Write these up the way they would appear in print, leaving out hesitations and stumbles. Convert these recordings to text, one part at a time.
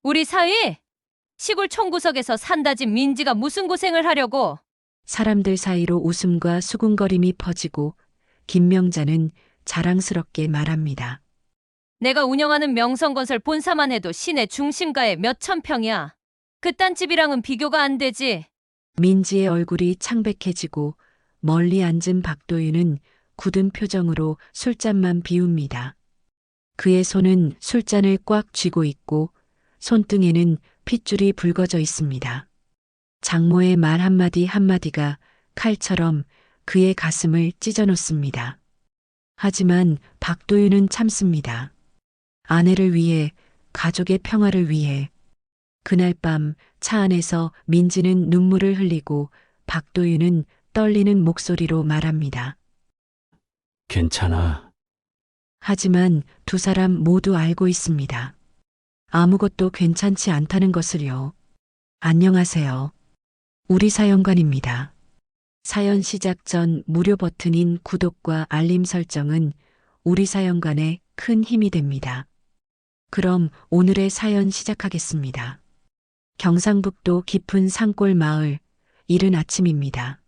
우리 사위? 시골 총구석에서 산다진 민지가 무슨 고생을 하려고. 사람들 사이로 웃음과 수군거림이 퍼지고 김명자는 자랑스럽게 말합니다. 내가 운영하는 명성건설 본사만 해도 시내 중심가에 몇천 평이야. 그딴 집이랑은 비교가 안 되지. 민지의 얼굴이 창백해지고 멀리 앉은 박도윤은 굳은 표정으로 술잔만 비웁니다. 그의 손은 술잔을 꽉 쥐고 있고 손등에는 핏줄이 붉어져 있습니다. 장모의 말 한마디 한마디가 칼처럼 그의 가슴을 찢어놓습니다. 하지만 박도윤은 참습니다. 아내를 위해, 가족의 평화를 위해. 그날 밤 차 안에서 민지는 눈물을 흘리고 박도윤은 떨리는 목소리로 말합니다. 괜찮아. 하지만 두 사람 모두 알고 있습니다. 아무것도 괜찮지 않다는 것을요. 안녕하세요. 우리 사연관입니다. 사연 시작 전 무료 버튼인 구독과 알림 설정은 우리 사연관에 큰 힘이 됩니다. 그럼 오늘의 사연 시작하겠습니다. 경상북도 깊은 산골 마을, 이른 아침입니다.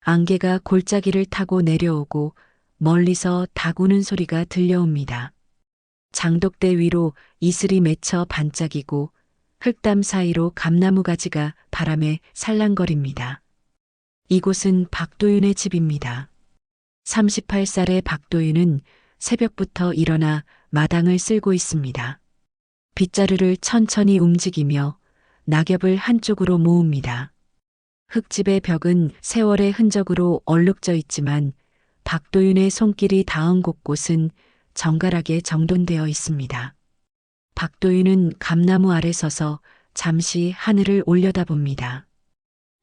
안개가 골짜기를 타고 내려오고 멀리서 닭 우는 소리가 들려옵니다. 장독대 위로 이슬이 맺혀 반짝이고 흙담 사이로 감나무 가지가 바람에 살랑거립니다. 이곳은 박도윤의 집입니다. 38살의 박도윤은 새벽부터 일어나 마당을 쓸고 있습니다. 빗자루를 천천히 움직이며 낙엽을 한쪽으로 모읍니다. 흙집의 벽은 세월의 흔적으로 얼룩져 있지만 박도윤의 손길이 닿은 곳곳은 정갈하게 정돈되어 있습니다. 박도윤은 감나무 아래 서서 잠시 하늘을 올려다봅니다.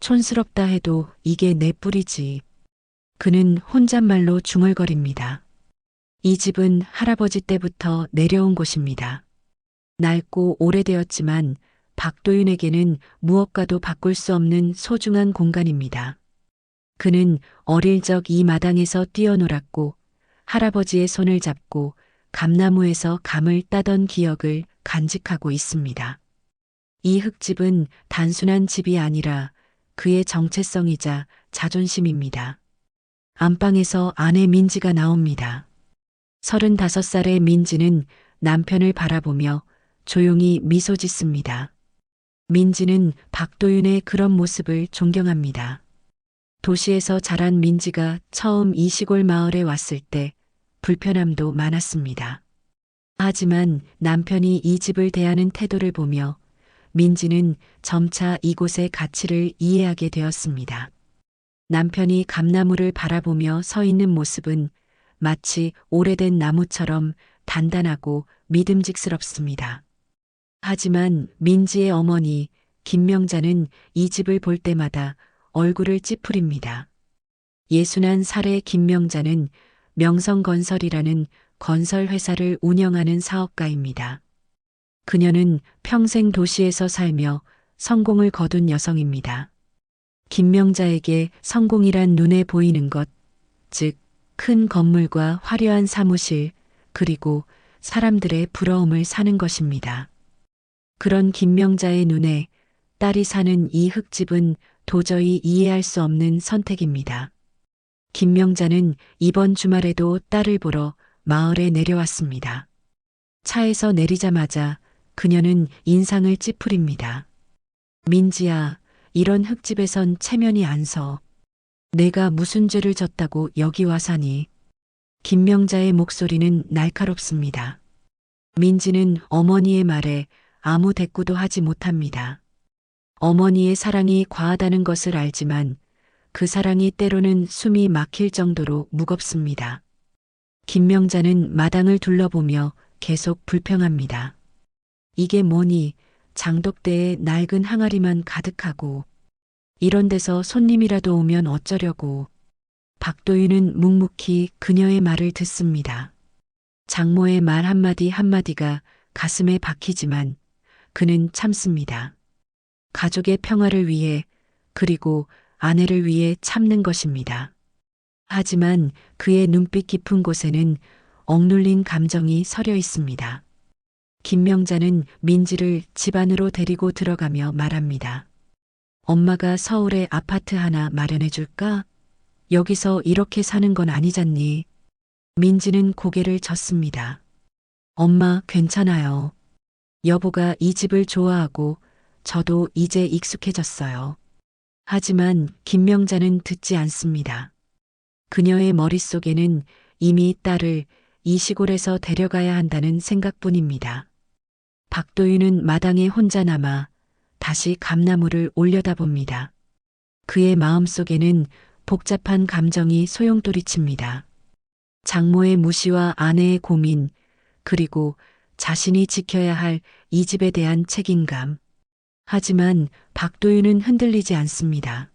촌스럽다 해도 이게 내 뿌리지. 그는 혼잣말로 중얼거립니다. 이 집은 할아버지 때부터 내려온 곳입니다. 낡고 오래되었지만 박도윤에게는 무엇과도 바꿀 수 없는 소중한 공간입니다. 그는 어릴 적 이 마당에서 뛰어놀았고 할아버지의 손을 잡고 감나무에서 감을 따던 기억을 간직하고 있습니다. 이 흙집은 단순한 집이 아니라 그의 정체성이자 자존심입니다. 안방에서 아내 민지가 나옵니다. 35살의 민지는 남편을 바라보며 조용히 미소 짓습니다. 민지는 박도윤의 그런 모습을 존경합니다. 도시에서 자란 민지가 처음 이 시골 마을에 왔을 때 불편함도 많았습니다. 하지만 남편이 이 집을 대하는 태도를 보며 민지는 점차 이곳의 가치를 이해하게 되었습니다. 남편이 감나무를 바라보며 서 있는 모습은 마치 오래된 나무처럼 단단하고 믿음직스럽습니다. 하지만 민지의 어머니 김명자는 이 집을 볼 때마다 얼굴을 찌푸립니다. 61살의 김명자는 명성건설이라는 건설회사를 운영하는 사업가입니다. 그녀는 평생 도시에서 살며 성공을 거둔 여성입니다. 김명자에게 성공이란 눈에 보이는 것, 즉, 큰 건물과 화려한 사무실, 그리고 사람들의 부러움을 사는 것입니다. 그런 김명자의 눈에 딸이 사는 이 흙집은 도저히 이해할 수 없는 선택입니다. 김명자는 이번 주말에도 딸을 보러 마을에 내려왔습니다. 차에서 내리자마자 그녀는 인상을 찌푸립니다. 민지야, 이런 흙집에선 체면이 안 서. 내가 무슨 죄를 졌다고 여기 와 사니? 김명자의 목소리는 날카롭습니다. 민지는 어머니의 말에 아무 대꾸도 하지 못합니다. 어머니의 사랑이 과하다는 것을 알지만 그 사랑이 때로는 숨이 막힐 정도로 무겁습니다. 김명자는 마당을 둘러보며 계속 불평합니다. 이게 뭐니, 장독대에 낡은 항아리만 가득하고 이런 데서 손님이라도 오면 어쩌려고. 박도윤은 묵묵히 그녀의 말을 듣습니다. 장모의 말 한마디 한마디가 가슴에 박히지만 그는 참습니다. 가족의 평화를 위해, 그리고 아내를 위해 참는 것입니다. 하지만 그의 눈빛 깊은 곳에는 억눌린 감정이 서려 있습니다. 김명자는 민지를 집 안으로 데리고 들어가며 말합니다. 엄마가 서울에 아파트 하나 마련해 줄까? 여기서 이렇게 사는 건 아니잖니. 민지는 고개를 젓습니다. 엄마, 괜찮아요. 여보가 이 집을 좋아하고 저도 이제 익숙해졌어요. 하지만 김명자는 듣지 않습니다. 그녀의 머릿속에는 이미 딸을 이 시골에서 데려가야 한다는 생각뿐입니다. 박도윤은 마당에 혼자 남아 다시 감나무를 올려다봅니다. 그의 마음속에는 복잡한 감정이 소용돌이칩니다. 장모의 무시와 아내의 고민, 그리고 자신이 지켜야 할 이 집에 대한 책임감. 하지만 박도윤은 흔들리지 않습니다.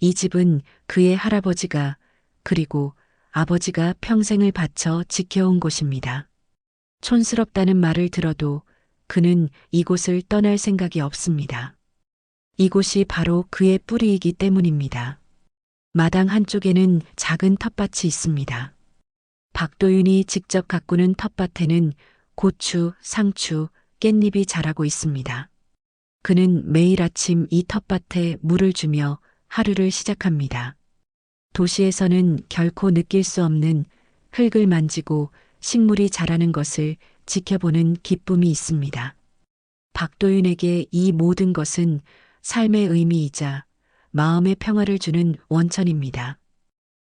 이 집은 그의 할아버지가 그리고 아버지가 평생을 바쳐 지켜온 곳입니다. 촌스럽다는 말을 들어도 그는 이곳을 떠날 생각이 없습니다. 이곳이 바로 그의 뿌리이기 때문입니다. 마당 한쪽에는 작은 텃밭이 있습니다. 박도윤이 직접 가꾸는 텃밭에는 고추, 상추, 깻잎이 자라고 있습니다. 그는 매일 아침 이 텃밭에 물을 주며 하루를 시작합니다. 도시에서는 결코 느낄 수 없는 흙을 만지고 식물이 자라는 것을 지켜보는 기쁨이 있습니다. 박도윤에게 이 모든 것은 삶의 의미이자 마음의 평화를 주는 원천입니다.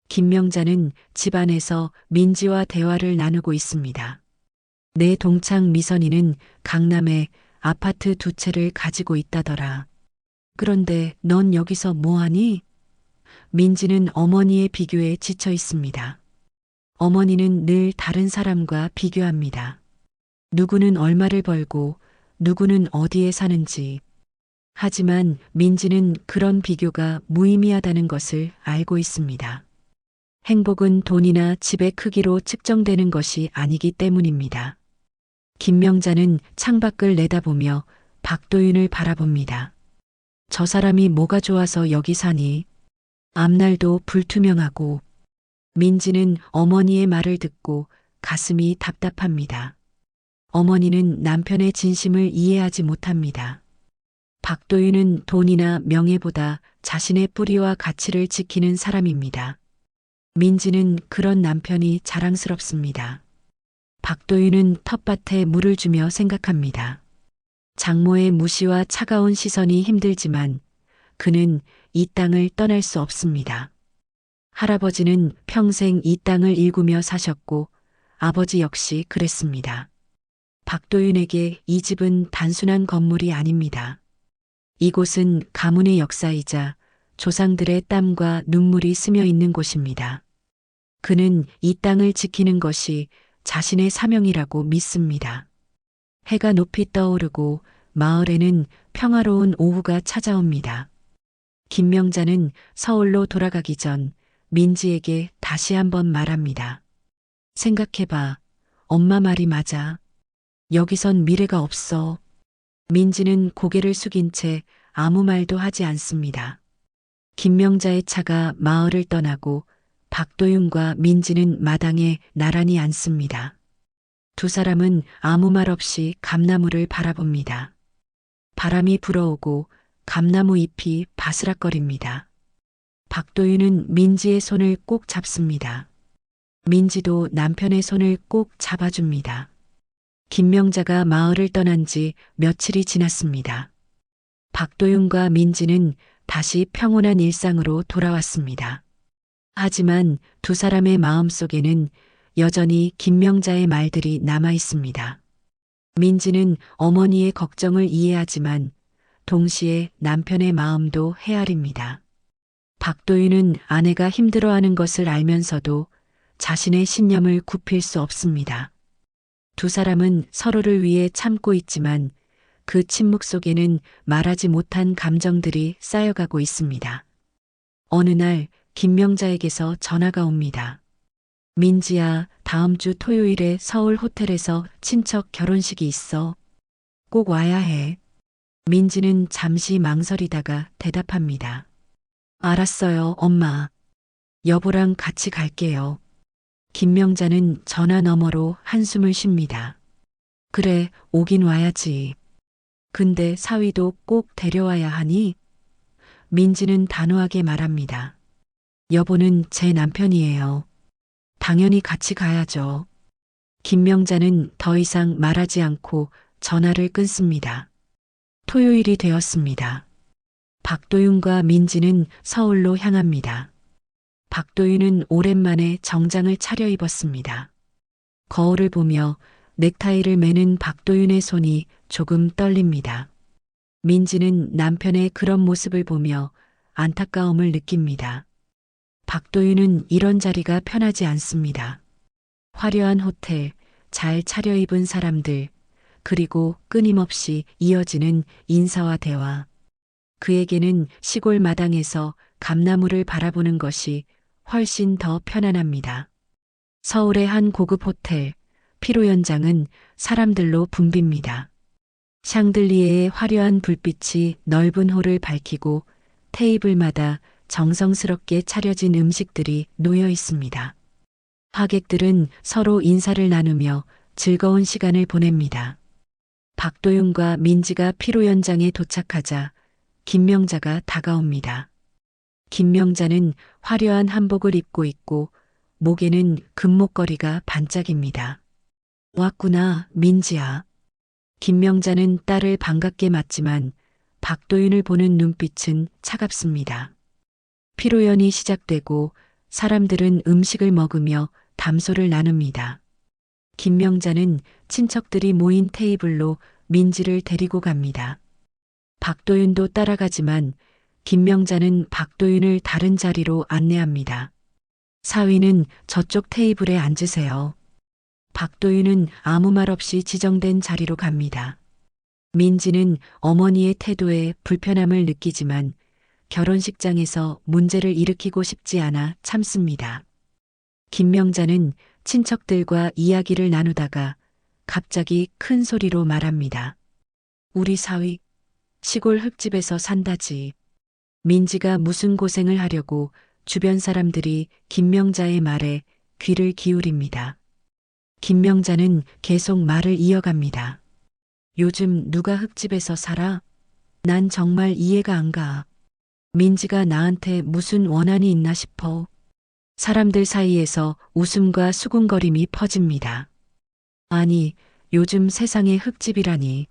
김명자는 집안에서 민지와 대화를 나누고 있습니다. 내 동창 미선이는 강남에 아파트 2채를 가지고 있다더라. 그런데 넌 여기서 뭐하니? 민지는 어머니의 비교에 지쳐 있습니다. 어머니는 늘 다른 사람과 비교합니다. 누구는 얼마를 벌고 누구는 어디에 사는지. 하지만 민지는 그런 비교가 무의미하다는 것을 알고 있습니다. 행복은 돈이나 집의 크기로 측정되는 것이 아니기 때문입니다. 김명자는 창밖을 내다보며 박도윤을 바라봅니다. 저 사람이 뭐가 좋아서 여기 사니? 앞날도 불투명하고. 민지는 어머니의 말을 듣고 가슴이 답답합니다. 어머니는 남편의 진심을 이해하지 못합니다. 박도윤은 돈이나 명예보다 자신의 뿌리와 가치를 지키는 사람입니다. 민지는 그런 남편이 자랑스럽습니다. 박도윤은 텃밭에 물을 주며 생각합니다. 장모의 무시와 차가운 시선이 힘들지만 그는 이 땅을 떠날 수 없습니다. 할아버지는 평생 이 땅을 일구며 사셨고 아버지 역시 그랬습니다. 박도윤에게 이 집은 단순한 건물이 아닙니다. 이곳은 가문의 역사이자 조상들의 땀과 눈물이 스며 있는 곳입니다. 그는 이 땅을 지키는 것이 자신의 사명이라고 믿습니다. 해가 높이 떠오르고 마을에는 평화로운 오후가 찾아옵니다. 김명자는 서울로 돌아가기 전 민지에게 다시 한번 말합니다. 생각해봐. 엄마 말이 맞아. 여기선 미래가 없어. 민지는 고개를 숙인 채 아무 말도 하지 않습니다. 김명자의 차가 마을을 떠나고 박도윤과 민지는 마당에 나란히 앉습니다. 두 사람은 아무 말 없이 감나무를 바라봅니다. 바람이 불어오고 감나무 잎이 바스락거립니다. 박도윤은 민지의 손을 꼭 잡습니다. 민지도 남편의 손을 꼭 잡아줍니다. 김명자가 마을을 떠난 지 며칠이 지났습니다. 박도윤과 민지는 다시 평온한 일상으로 돌아왔습니다. 하지만 두 사람의 마음속에는 여전히 김명자의 말들이 남아 있습니다. 민지는 어머니의 걱정을 이해하지만 동시에 남편의 마음도 헤아립니다. 박도윤은 아내가 힘들어하는 것을 알면서도 자신의 신념을 굽힐 수 없습니다. 두 사람은 서로를 위해 참고 있지만 그 침묵 속에는 말하지 못한 감정들이 쌓여가고 있습니다. 어느 날 김명자에게서 전화가 옵니다. 민지야, 다음 주 토요일에 서울 호텔에서 친척 결혼식이 있어. 꼭 와야 해. 민지는 잠시 망설이다가 대답합니다. 알았어요, 엄마. 여보랑 같이 갈게요. 김명자는 전화 너머로 한숨을 쉽니다. 그래, 오긴 와야지. 근데 사위도 꼭 데려와야 하니? 민지는 단호하게 말합니다. 여보는 제 남편이에요. 당연히 같이 가야죠. 김명자는 더 이상 말하지 않고 전화를 끊습니다. 토요일이 되었습니다. 박도윤과 민지는 서울로 향합니다. 박도윤은 오랜만에 정장을 차려입었습니다. 거울을 보며 넥타이를 매는 박도윤의 손이 조금 떨립니다. 민지는 남편의 그런 모습을 보며 안타까움을 느낍니다. 박도윤은 이런 자리가 편하지 않습니다. 화려한 호텔, 잘 차려입은 사람들, 그리고 끊임없이 이어지는 인사와 대화. 그에게는 시골 마당에서 감나무를 바라보는 것이 훨씬 더 편안합니다. 서울의 한 고급 호텔, 피로연장은 사람들로 붐빕니다. 샹들리에의 화려한 불빛이 넓은 홀을 밝히고 테이블마다 정성스럽게 차려진 음식들이 놓여 있습니다. 하객들은 서로 인사를 나누며 즐거운 시간을 보냅니다. 박도윤과 민지가 피로연장에 도착하자 김명자가 다가옵니다. 김명자는 화려한 한복을 입고 있고 목에는 금목걸이가 반짝입니다. 왔구나, 민지야. 김명자는 딸을 반갑게 맞지만 박도윤을 보는 눈빛은 차갑습니다. 피로연이 시작되고 사람들은 음식을 먹으며 담소를 나눕니다. 김명자는 친척들이 모인 테이블로 민지를 데리고 갑니다. 박도윤도 따라가지만 김명자는 박도윤을 다른 자리로 안내합니다. 사위는 저쪽 테이블에 앉으세요. 박도윤은 아무 말 없이 지정된 자리로 갑니다. 민지는 어머니의 태도에 불편함을 느끼지만 결혼식장에서 문제를 일으키고 싶지 않아 참습니다. 김명자는 친척들과 이야기를 나누다가 갑자기 큰 소리로 말합니다. 우리 사위, 시골 흙집에서 산다지. 민지가 무슨 고생을 하려고 주변 사람들이 김명자의 말에 귀를 기울입니다. 김명자는 계속 말을 이어갑니다. 요즘 누가 흙집에서 살아? 난 정말 이해가 안 가. 민지가 나한테 무슨 원한이 있나 싶어. 사람들 사이에서 웃음과 수군거림이 퍼집니다. 아니, 요즘 세상에 흙집이라니.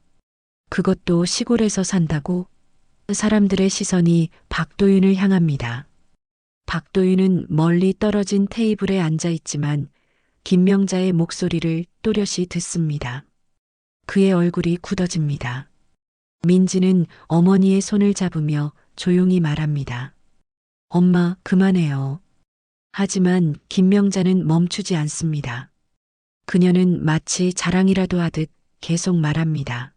그것도 시골에서 산다고? 사람들의 시선이 박도윤을 향합니다. 박도윤은 멀리 떨어진 테이블에 앉아 있지만 김명자의 목소리를 또렷이 듣습니다. 그의 얼굴이 굳어집니다. 민지는 어머니의 손을 잡으며 조용히 말합니다. 엄마, 그만해요. 하지만 김명자는 멈추지 않습니다. 그녀는 마치 자랑이라도 하듯 계속 말합니다.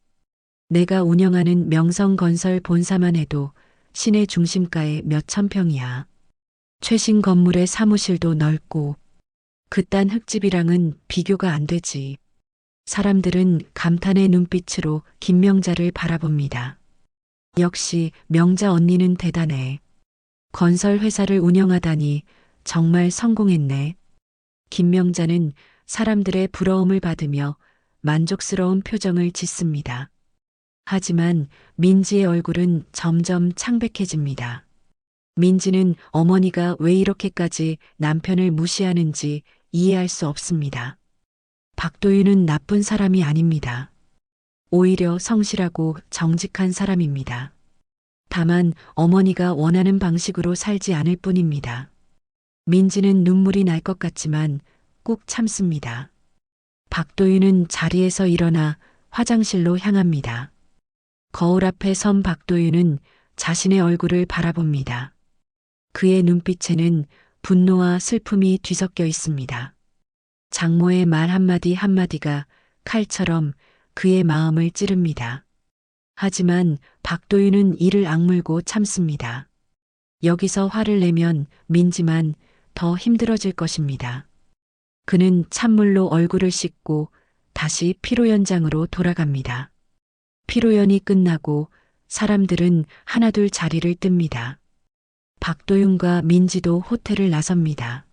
내가 운영하는 명성건설 본사만 해도 시내 중심가에 몇천 평이야. 최신 건물의 사무실도 넓고 그딴 흙집이랑은 비교가 안 되지. 사람들은 감탄의 눈빛으로 김명자를 바라봅니다. 역시 명자 언니는 대단해. 건설 회사를 운영하다니 정말 성공했네. 김명자는 사람들의 부러움을 받으며 만족스러운 표정을 짓습니다. 하지만 민지의 얼굴은 점점 창백해집니다. 민지는 어머니가 왜 이렇게까지 남편을 무시하는지 이해할 수 없습니다. 박도윤은 나쁜 사람이 아닙니다. 오히려 성실하고 정직한 사람입니다. 다만 어머니가 원하는 방식으로 살지 않을 뿐입니다. 민지는 눈물이 날 것 같지만 꾹 참습니다. 박도윤은 자리에서 일어나 화장실로 향합니다. 거울 앞에 선 박도윤은 자신의 얼굴을 바라봅니다. 그의 눈빛에는 분노와 슬픔이 뒤섞여 있습니다. 장모의 말 한마디 한마디가 칼처럼 그의 마음을 찌릅니다. 하지만 박도윤은 이를 악물고 참습니다. 여기서 화를 내면 민지만 더 힘들어질 것입니다. 그는 찬물로 얼굴을 씻고 다시 피로연장으로 돌아갑니다. 피로연이 끝나고 사람들은 하나둘 자리를 뜹니다. 박도윤과 민지도 호텔을 나섭니다.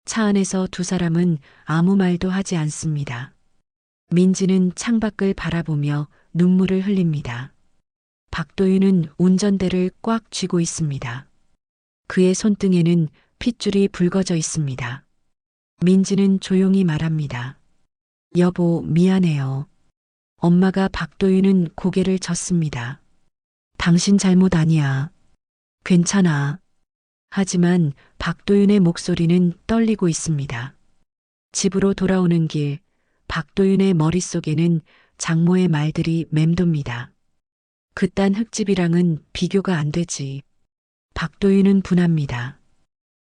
차 안에서 두 사람은 아무 말도 하지 않습니다. 민지는 창밖을 바라보며 눈물을 흘립니다. 박도윤은 운전대를 꽉 쥐고 있습니다. 그의 손등에는 핏줄이 붉어져 있습니다. 민지는 조용히 말합니다. 여보, 미안해요. 엄마가 박도윤은 고개를 젓습니다. 당신 잘못 아니야. 괜찮아. 하지만 박도윤의 목소리는 떨리고 있습니다. 집으로 돌아오는 길, 박도윤의 머릿속에는 장모의 말들이 맴돕니다. 그딴 흙집이랑은 비교가 안 되지. 박도윤은 분합니다.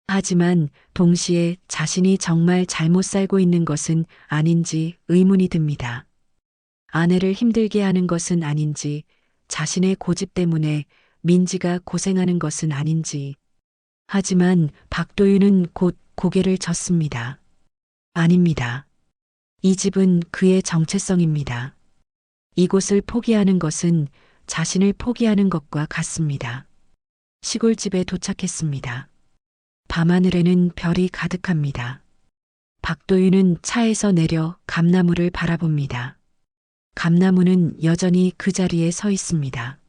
하지만 동시에 자신이 정말 잘못 살고 있는 것은 아닌지 의문이 듭니다. 아내를 힘들게 하는 것은 아닌지, 자신의 고집 때문에 민지가 고생하는 것은 아닌지. 하지만 박도윤은 곧 고개를 젓습니다. 아닙니다. 이 집은 그의 정체성입니다. 이곳을 포기하는 것은 자신을 포기하는 것과 같습니다. 시골집에 도착했습니다. 밤하늘에는 별이 가득합니다. 박도윤은 차에서 내려 감나무를 바라봅니다. 감나무는 여전히 그 자리에 서 있습니다.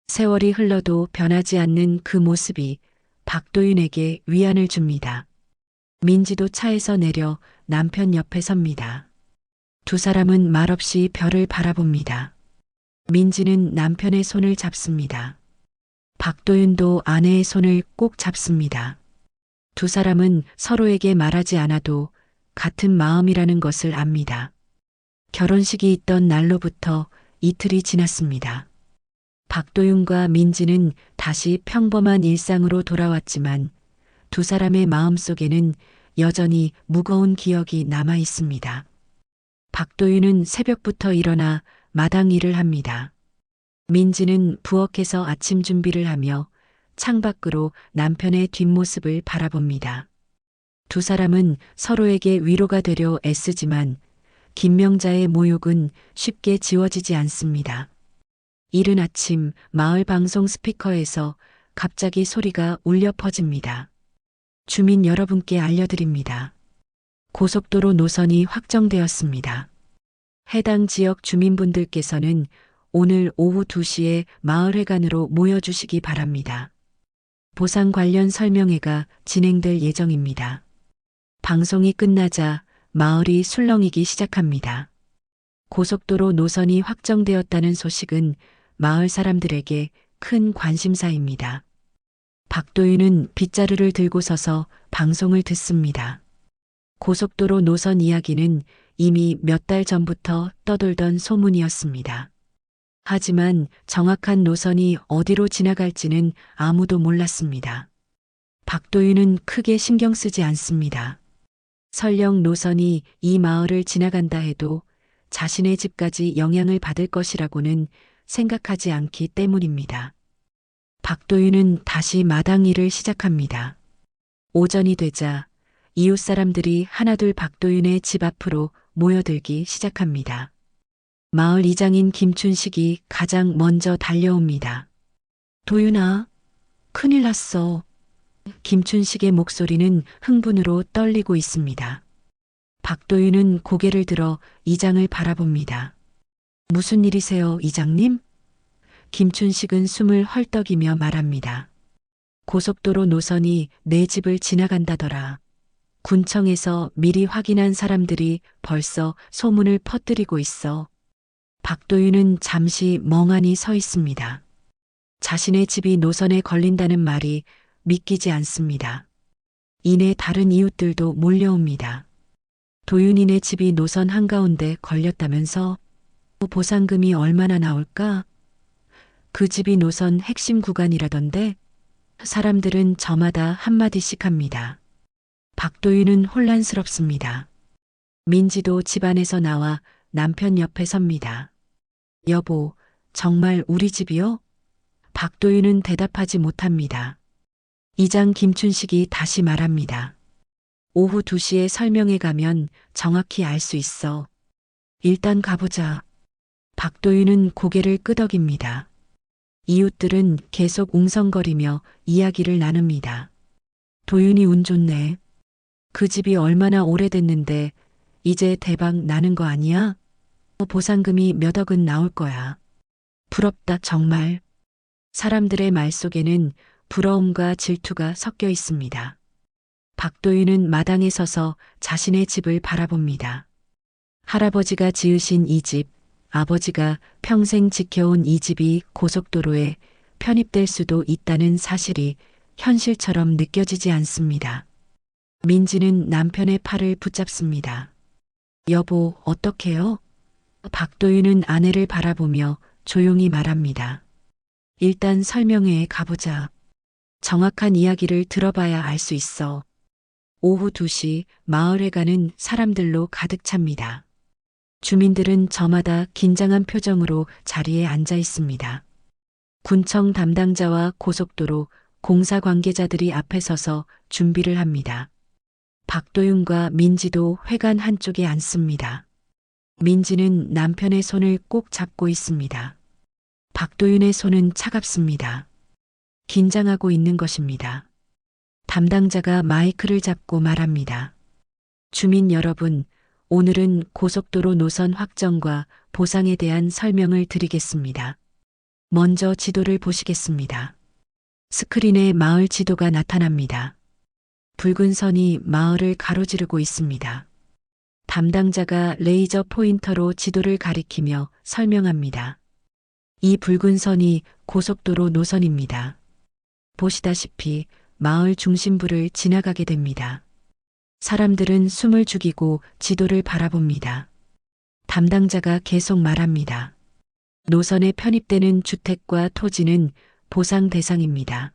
세월이 흘러도 변하지 않는 그 모습이 박도윤에게 위안을 줍니다. 민지도 차에서 내려 남편 옆에 섭니다. 두 사람은 말없이 별을 바라봅니다. 민지는 남편의 손을 잡습니다. 박도윤도 아내의 손을 꼭 잡습니다. 두 사람은 서로에게 말하지 않아도 같은 마음이라는 것을 압니다. 결혼식이 있던 날로부터 이틀이 지났습니다. 박도윤과 민지는 다시 평범한 일상으로 돌아왔지만 두 사람의 마음속에는 여전히 무거운 기억이 남아 있습니다. 박도윤은 새벽부터 일어나 마당 일을 합니다. 민지는 부엌에서 아침 준비를 하며 창밖으로 남편의 뒷모습을 바라봅니다. 두 사람은 서로에게 위로가 되려 애쓰지만 김명자의 모욕은 쉽게 지워지지 않습니다. 이른 아침 마을 방송 스피커에서 갑자기 소리가 울려 퍼집니다. 주민 여러분께 알려드립니다. 고속도로 노선이 확정되었습니다. 해당 지역 주민분들께서는 오늘 오후 2시에 마을회관으로 모여주시기 바랍니다. 보상 관련 설명회가 진행될 예정입니다. 방송이 끝나자 마을이 술렁이기 시작합니다. 고속도로 노선이 확정되었다는 소식은 마을 사람들에게 큰 관심사입니다. 박도윤은 빗자루를 들고 서서 방송을 듣습니다. 고속도로 노선 이야기는 이미 몇 달 전부터 떠돌던 소문이었습니다. 하지만 정확한 노선이 어디로 지나갈지는 아무도 몰랐습니다. 박도윤은 크게 신경 쓰지 않습니다. 설령 노선이 이 마을을 지나간다 해도 자신의 집까지 영향을 받을 것이라고는 생각하지 않기 때문입니다. 박도윤은 다시 마당 일을 시작합니다. 오전이 되자 이웃 사람들이 하나둘 박도윤의 집 앞으로 모여들기 시작합니다. 마을 이장인 김춘식이 가장 먼저 달려옵니다. 도윤아, 큰일 났어. 김춘식의 목소리는 흥분으로 떨리고 있습니다. 박도윤은 고개를 들어 이장을 바라봅니다. 무슨 일이세요, 이장님? 김춘식은 숨을 헐떡이며 말합니다. 고속도로 노선이 내 집을 지나간다더라. 군청에서 미리 확인한 사람들이 벌써 소문을 퍼뜨리고 있어. 박도윤은 잠시 멍하니 서 있습니다. 자신의 집이 노선에 걸린다는 말이 믿기지 않습니다. 이내 다른 이웃들도 몰려옵니다. 도윤이네 집이 노선 한가운데 걸렸다면서? 보상금이 얼마나 나올까? 그 집이 노선 핵심 구간이라던데? 사람들은 저마다 한마디씩 합니다. 박도윤은 혼란스럽습니다. 민지도 집안에서 나와 남편 옆에 섭니다. 여보, 정말 우리 집이요? 박도윤은 대답하지 못합니다. 이장 김춘식이 다시 말합니다. 오후 2시에 설명회 가면 정확히 알 수 있어. 일단 가보자. 박도윤은 고개를 끄덕입니다. 이웃들은 계속 웅성거리며 이야기를 나눕니다. 도윤이 운 좋네. 그 집이 얼마나 오래됐는데 이제 대박 나는 거 아니야? 보상금이 몇 억은 나올 거야. 부럽다, 정말. 사람들의 말 속에는 부러움과 질투가 섞여 있습니다. 박도윤은 마당에 서서 자신의 집을 바라봅니다. 할아버지가 지으신 이 집, 아버지가 평생 지켜온 이 집이 고속도로에 편입될 수도 있다는 사실이 현실처럼 느껴지지 않습니다. 민지는 남편의 팔을 붙잡습니다. 여보, 어떡해요? 박도윤은 아내를 바라보며 조용히 말합니다. 일단 설명회에 가보자. 정확한 이야기를 들어봐야 알 수 있어. 오후 2시 마을에 가는 사람들로 가득 찹니다. 주민들은 저마다 긴장한 표정으로 자리에 앉아 있습니다. 군청 담당자와 고속도로 공사 관계자들이 앞에 서서 준비를 합니다. 박도윤과 민지도 회관 한쪽에 앉습니다. 민지는 남편의 손을 꼭 잡고 있습니다. 박도윤의 손은 차갑습니다. 긴장하고 있는 것입니다. 담당자가 마이크를 잡고 말합니다. 주민 여러분, 오늘은 고속도로 노선 확정과 보상에 대한 설명을 드리겠습니다. 먼저 지도를 보시겠습니다. 스크린에 마을 지도가 나타납니다. 붉은 선이 마을을 가로지르고 있습니다. 담당자가 레이저 포인터로 지도를 가리키며 설명합니다. 이 붉은 선이 고속도로 노선입니다. 보시다시피 마을 중심부를 지나가게 됩니다. 사람들은 숨을 죽이고 지도를 바라봅니다. 담당자가 계속 말합니다. 노선에 편입되는 주택과 토지는 보상 대상입니다.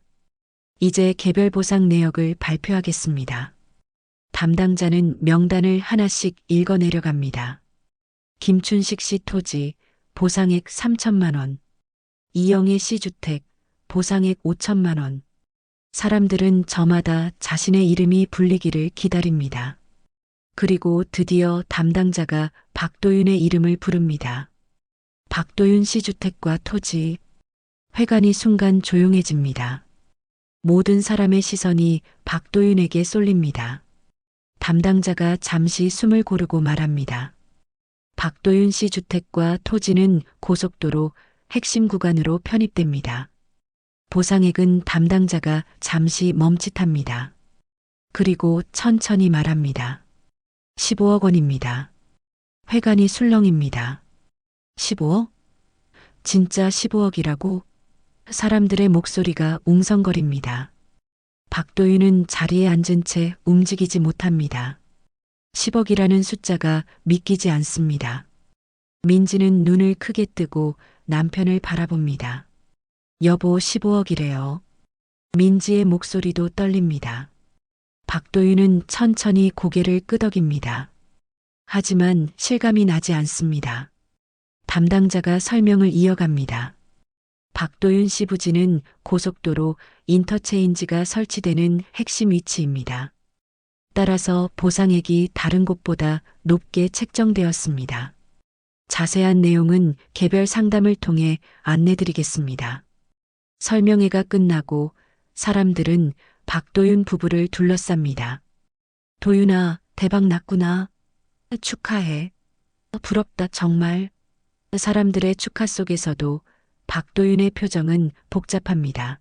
이제 개별 보상 내역을 발표하겠습니다. 담당자는 명단을 하나씩 읽어 내려갑니다. 김춘식 씨 토지, 보상액 3천만 원. 이영애 씨 주택, 보상액 5천만 원. 사람들은 저마다 자신의 이름이 불리기를 기다립니다. 그리고 드디어 담당자가 박도윤의 이름을 부릅니다. 박도윤 씨 주택과 토지. 회관이 순간 조용해집니다. 모든 사람의 시선이 박도윤에게 쏠립니다. 담당자가 잠시 숨을 고르고 말합니다. 박도윤 씨 주택과 토지는 고속도로 핵심 구간으로 편입됩니다. 보상액은 담당자가 잠시 멈칫합니다. 그리고 천천히 말합니다. 15억 원입니다. 회관이 술렁입니다. 15억? 진짜 15억이라고? 사람들의 목소리가 웅성거립니다. 박도윤은 자리에 앉은 채 움직이지 못합니다. 10억이라는 숫자가 믿기지 않습니다. 민지는 눈을 크게 뜨고 남편을 바라봅니다. 여보, 15억이래요. 민지의 목소리도 떨립니다. 박도윤은 천천히 고개를 끄덕입니다. 하지만 실감이 나지 않습니다. 담당자가 설명을 이어갑니다. 박도윤 씨 부지는 고속도로 인터체인지가 설치되는 핵심 위치입니다. 따라서 보상액이 다른 곳보다 높게 책정되었습니다. 자세한 내용은 개별 상담을 통해 안내드리겠습니다. 설명회가 끝나고 사람들은 박도윤 부부를 둘러쌉니다. 도윤아, 대박 났구나. 축하해. 부럽다, 정말. 사람들의 축하 속에서도 박도윤의 표정은 복잡합니다.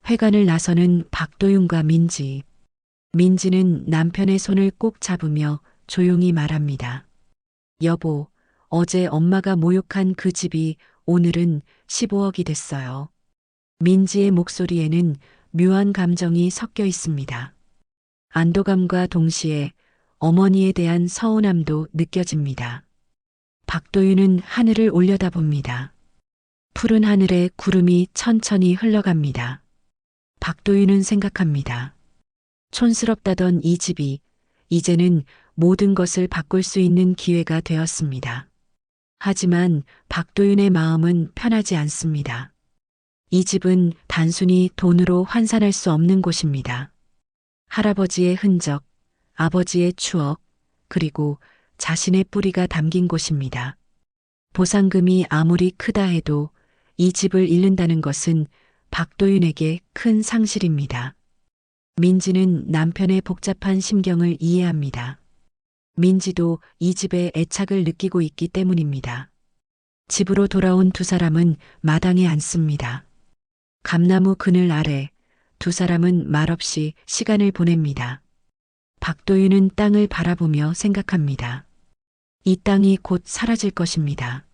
회관을 나서는 박도윤과 민지. 민지는 남편의 손을 꼭 잡으며 조용히 말합니다. 여보, 어제 엄마가 모욕한 그 집이 오늘은 15억이 됐어요. 민지의 목소리에는 묘한 감정이 섞여 있습니다. 안도감과 동시에 어머니에 대한 서운함도 느껴집니다. 박도윤은 하늘을 올려다봅니다. 푸른 하늘에 구름이 천천히 흘러갑니다. 박도윤은 생각합니다. 촌스럽다던 이 집이 이제는 모든 것을 바꿀 수 있는 기회가 되었습니다. 하지만 박도윤의 마음은 편하지 않습니다. 이 집은 단순히 돈으로 환산할 수 없는 곳입니다. 할아버지의 흔적, 아버지의 추억, 그리고 자신의 뿌리가 담긴 곳입니다. 보상금이 아무리 크다 해도 이 집을 잃는다는 것은 박도윤에게 큰 상실입니다. 민지는 남편의 복잡한 심경을 이해합니다. 민지도 이 집에 애착을 느끼고 있기 때문입니다. 집으로 돌아온 두 사람은 마당에 앉습니다. 감나무 그늘 아래 두 사람은 말없이 시간을 보냅니다. 박도윤은 땅을 바라보며 생각합니다. 이 땅이 곧 사라질 것입니다.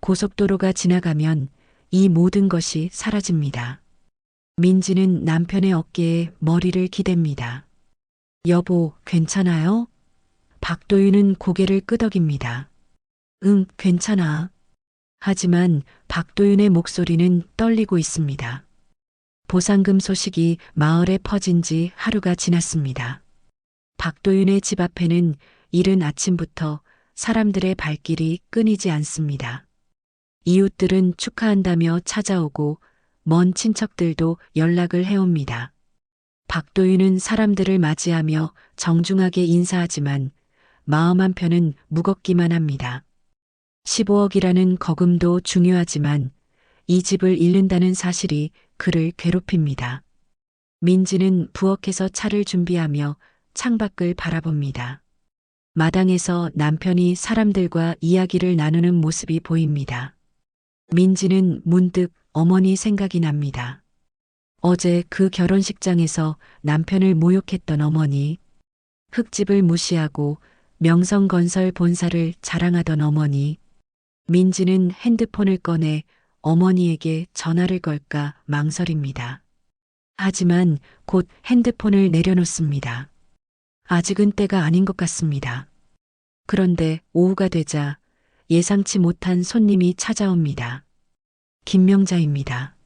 고속도로가 지나가면 이 모든 것이 사라집니다. 민지는 남편의 어깨에 머리를 기댑니다. 여보, 괜찮아요? 박도윤은 고개를 끄덕입니다. 응, 괜찮아. 하지만 박도윤의 목소리는 떨리고 있습니다. 보상금 소식이 마을에 퍼진 지 하루가 지났습니다. 박도윤의 집 앞에는 이른 아침부터 사람들의 발길이 끊이지 않습니다. 이웃들은 축하한다며 찾아오고 먼 친척들도 연락을 해옵니다. 박도윤은 사람들을 맞이하며 정중하게 인사하지만 마음 한편은 무겁기만 합니다. 15억이라는 거금도 중요하지만 이 집을 잃는다는 사실이 그를 괴롭힙니다. 민지는 부엌에서 차를 준비하며 창밖을 바라봅니다. 마당에서 남편이 사람들과 이야기를 나누는 모습이 보입니다. 민지는 문득 어머니 생각이 납니다. 어제 그 결혼식장에서 남편을 모욕했던 어머니, 흙집을 무시하고 명성건설 본사를 자랑하던 어머니. 민지는 핸드폰을 꺼내 어머니에게 전화를 걸까 망설입니다. 하지만 곧 핸드폰을 내려놓습니다. 아직은 때가 아닌 것 같습니다. 그런데 오후가 되자 예상치 못한 손님이 찾아옵니다. 김명자입니다.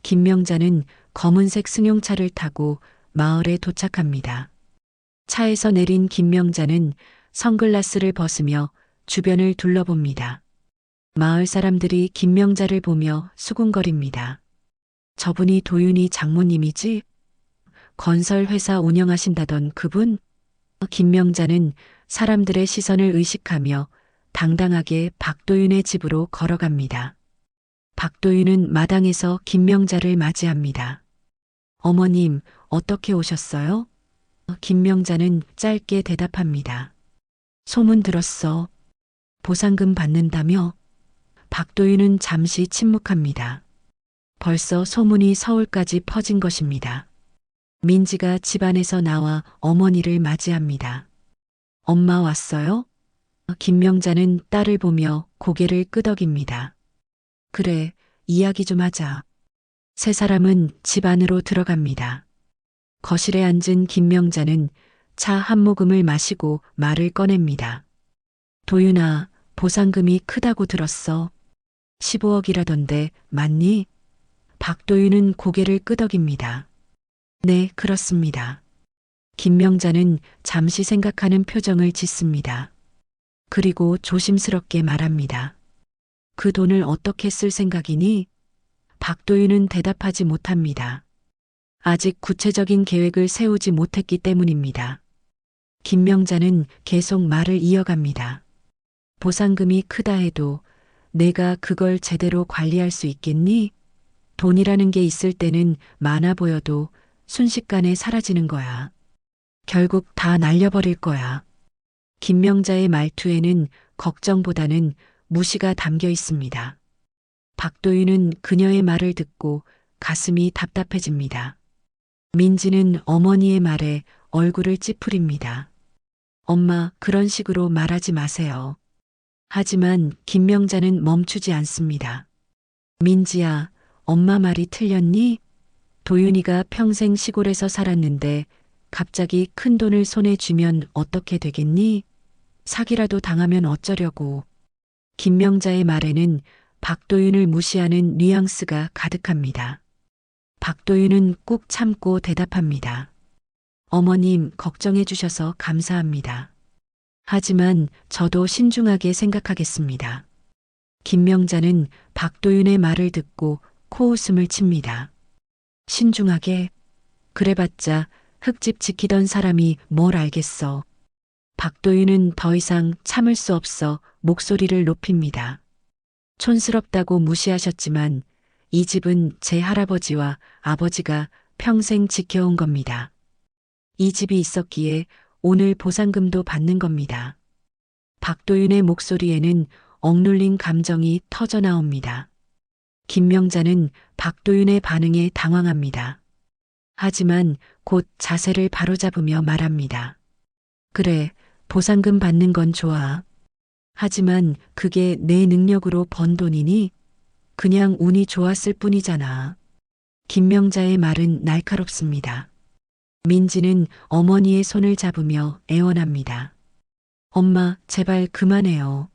김명자는 검은색 승용차를 타고 마을에 도착합니다. 차에서 내린 김명자는 선글라스를 벗으며 주변을 둘러봅니다. 마을 사람들이 김명자를 보며 수군거립니다. 저분이 도윤이 장모님이지? 건설회사 운영하신다던 그분? 김명자는 사람들의 시선을 의식하며 당당하게 박도윤의 집으로 걸어갑니다. 박도윤은 마당에서 김명자를 맞이합니다. 어머님, 어떻게 오셨어요? 김명자는 짧게 대답합니다. 소문 들었어. 보상금 받는다며? 박도윤은 잠시 침묵합니다. 벌써 소문이 서울까지 퍼진 것입니다. 민지가 집안에서 나와 어머니를 맞이합니다. 엄마 왔어요? 김명자는 딸을 보며 고개를 끄덕입니다. 그래, 이야기 좀 하자. 세 사람은 집 안으로 들어갑니다. 거실에 앉은 김명자는 차 한 모금을 마시고 말을 꺼냅니다. 도윤아, 보상금이 크다고 들었어. 15억이라던데 맞니? 박도윤은 고개를 끄덕입니다. 네, 그렇습니다. 김명자는 잠시 생각하는 표정을 짓습니다. 그리고 조심스럽게 말합니다. 그 돈을 어떻게 쓸 생각이니? 박도윤은 대답하지 못합니다. 아직 구체적인 계획을 세우지 못했기 때문입니다. 김명자는 계속 말을 이어갑니다. 보상금이 크다 해도 내가 그걸 제대로 관리할 수 있겠니? 돈이라는 게 있을 때는 많아 보여도 순식간에 사라지는 거야. 결국 다 날려버릴 거야. 김명자의 말투에는 걱정보다는 무시가 담겨 있습니다. 박도윤은 그녀의 말을 듣고 가슴이 답답해집니다. 민지는 어머니의 말에 얼굴을 찌푸립니다. 엄마, 그런 식으로 말하지 마세요. 하지만 김명자는 멈추지 않습니다. 민지야, 엄마 말이 틀렸니? 도윤이가 평생 시골에서 살았는데 갑자기 큰 돈을 손에 쥐면 어떻게 되겠니? 사기라도 당하면 어쩌려고. 김명자의 말에는 박도윤을 무시하는 뉘앙스가 가득합니다. 박도윤은 꾹 참고 대답합니다. 어머님, 걱정해 주셔서 감사합니다. 하지만 저도 신중하게 생각하겠습니다. 김명자는 박도윤의 말을 듣고 코웃음을 칩니다. 신중하게? 그래봤자 흙집 지키던 사람이 뭘 알겠어. 박도윤은 더 이상 참을 수 없어 목소리를 높입니다. 촌스럽다고 무시하셨지만 이 집은 제 할아버지와 아버지가 평생 지켜온 겁니다. 이 집이 있었기에 오늘 보상금도 받는 겁니다. 박도윤의 목소리에는 억눌린 감정이 터져 나옵니다. 김명자는 박도윤의 반응에 당황합니다. 하지만 곧 자세를 바로잡으며 말합니다. 그래, 보상금 받는 건 좋아. 하지만 그게 내 능력으로 번 돈이니? 그냥 운이 좋았을 뿐이잖아. 김명자의 말은 날카롭습니다. 민지는 어머니의 손을 잡으며 애원합니다. 엄마, 제발 그만해요.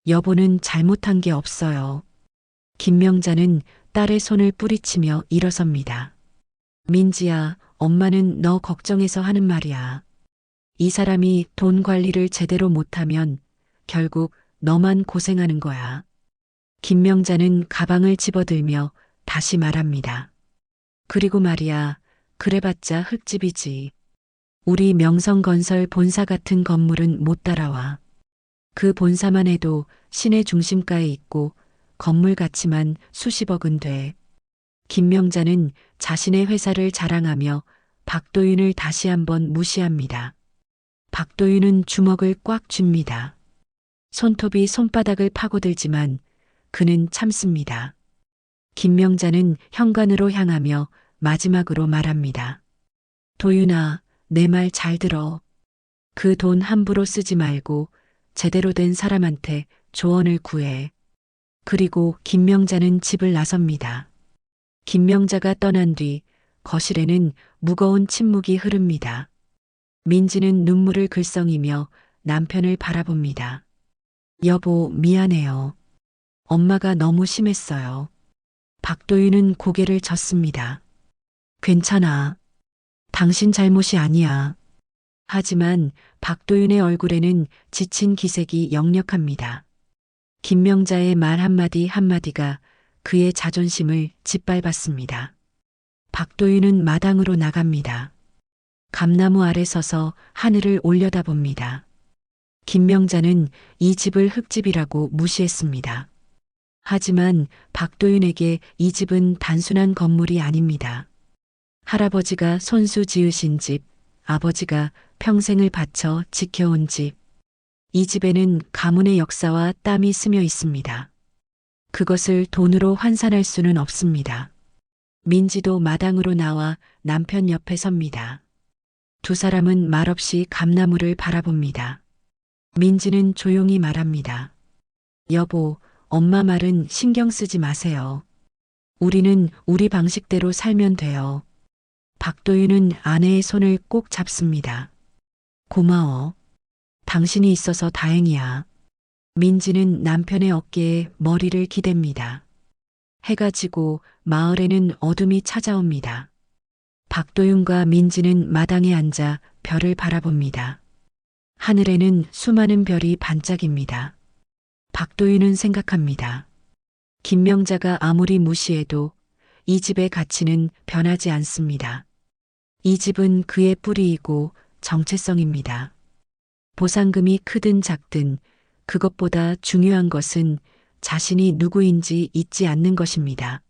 여보는 잘못한 게 없어요. 김명자는 딸의 손을 뿌리치며 일어섭니다. 민지야, 엄마는 너 걱정해서 하는 말이야. 이 사람이 돈 관리를 제대로 못하면 결국 너만 고생하는 거야. 김명자는 가방을 집어들며 다시 말합니다. 그리고 말이야, 그래봤자 흙집이지. 우리 명성건설 본사 같은 건물은 못 따라와. 그 본사만 해도 시내 중심가에 있고 건물 가치만 수십억은 돼. 김명자는 자신의 회사를 자랑하며 박도윤을 다시 한번 무시합니다. 박도윤은 주먹을 꽉 쥡니다. 손톱이 손바닥을 파고들지만 그는 참습니다. 김명자는 현관으로 향하며 마지막으로 말합니다. 도윤아, 내 말 잘 들어. 그 돈 함부로 쓰지 말고 제대로 된 사람한테 조언을 구해. 그리고 김명자는 집을 나섭니다. 김명자가 떠난 뒤 거실에는 무거운 침묵이 흐릅니다. 민지는 눈물을 글썽이며 남편을 바라봅니다. 여보, 미안해요. 엄마가 너무 심했어요. 박도윤은 고개를 젓습니다. 괜찮아. 당신 잘못이 아니야. 하지만 박도윤의 얼굴에는 지친 기색이 역력합니다. 김명자의 말 한마디 한마디가 그의 자존심을 짓밟았습니다. 박도윤은 마당으로 나갑니다. 감나무 아래 서서 하늘을 올려다봅니다. 김명자는 이 집을 흙집이라고 무시했습니다. 하지만 박도윤에게 이 집은 단순한 건물이 아닙니다. 할아버지가 손수 지으신 집, 아버지가 평생을 바쳐 지켜온 집. 이 집에는 가문의 역사와 땀이 스며 있습니다. 그것을 돈으로 환산할 수는 없습니다. 민지도 마당으로 나와 남편 옆에 섭니다. 두 사람은 말없이 감나무를 바라봅니다. 민지는 조용히 말합니다. 여보, 엄마 말은 신경 쓰지 마세요. 우리는 우리 방식대로 살면 돼요. 박도윤은 아내의 손을 꼭 잡습니다. 고마워. 당신이 있어서 다행이야. 민지는 남편의 어깨에 머리를 기댑니다. 해가 지고 마을에는 어둠이 찾아옵니다. 박도윤과 민지는 마당에 앉아 별을 바라봅니다. 하늘에는 수많은 별이 반짝입니다. 박도윤은 생각합니다. 김명자가 아무리 무시해도 이 집의 가치는 변하지 않습니다. 이 집은 그의 뿌리이고 정체성입니다. 보상금이 크든 작든 그것보다 중요한 것은 자신이 누구인지 잊지 않는 것입니다.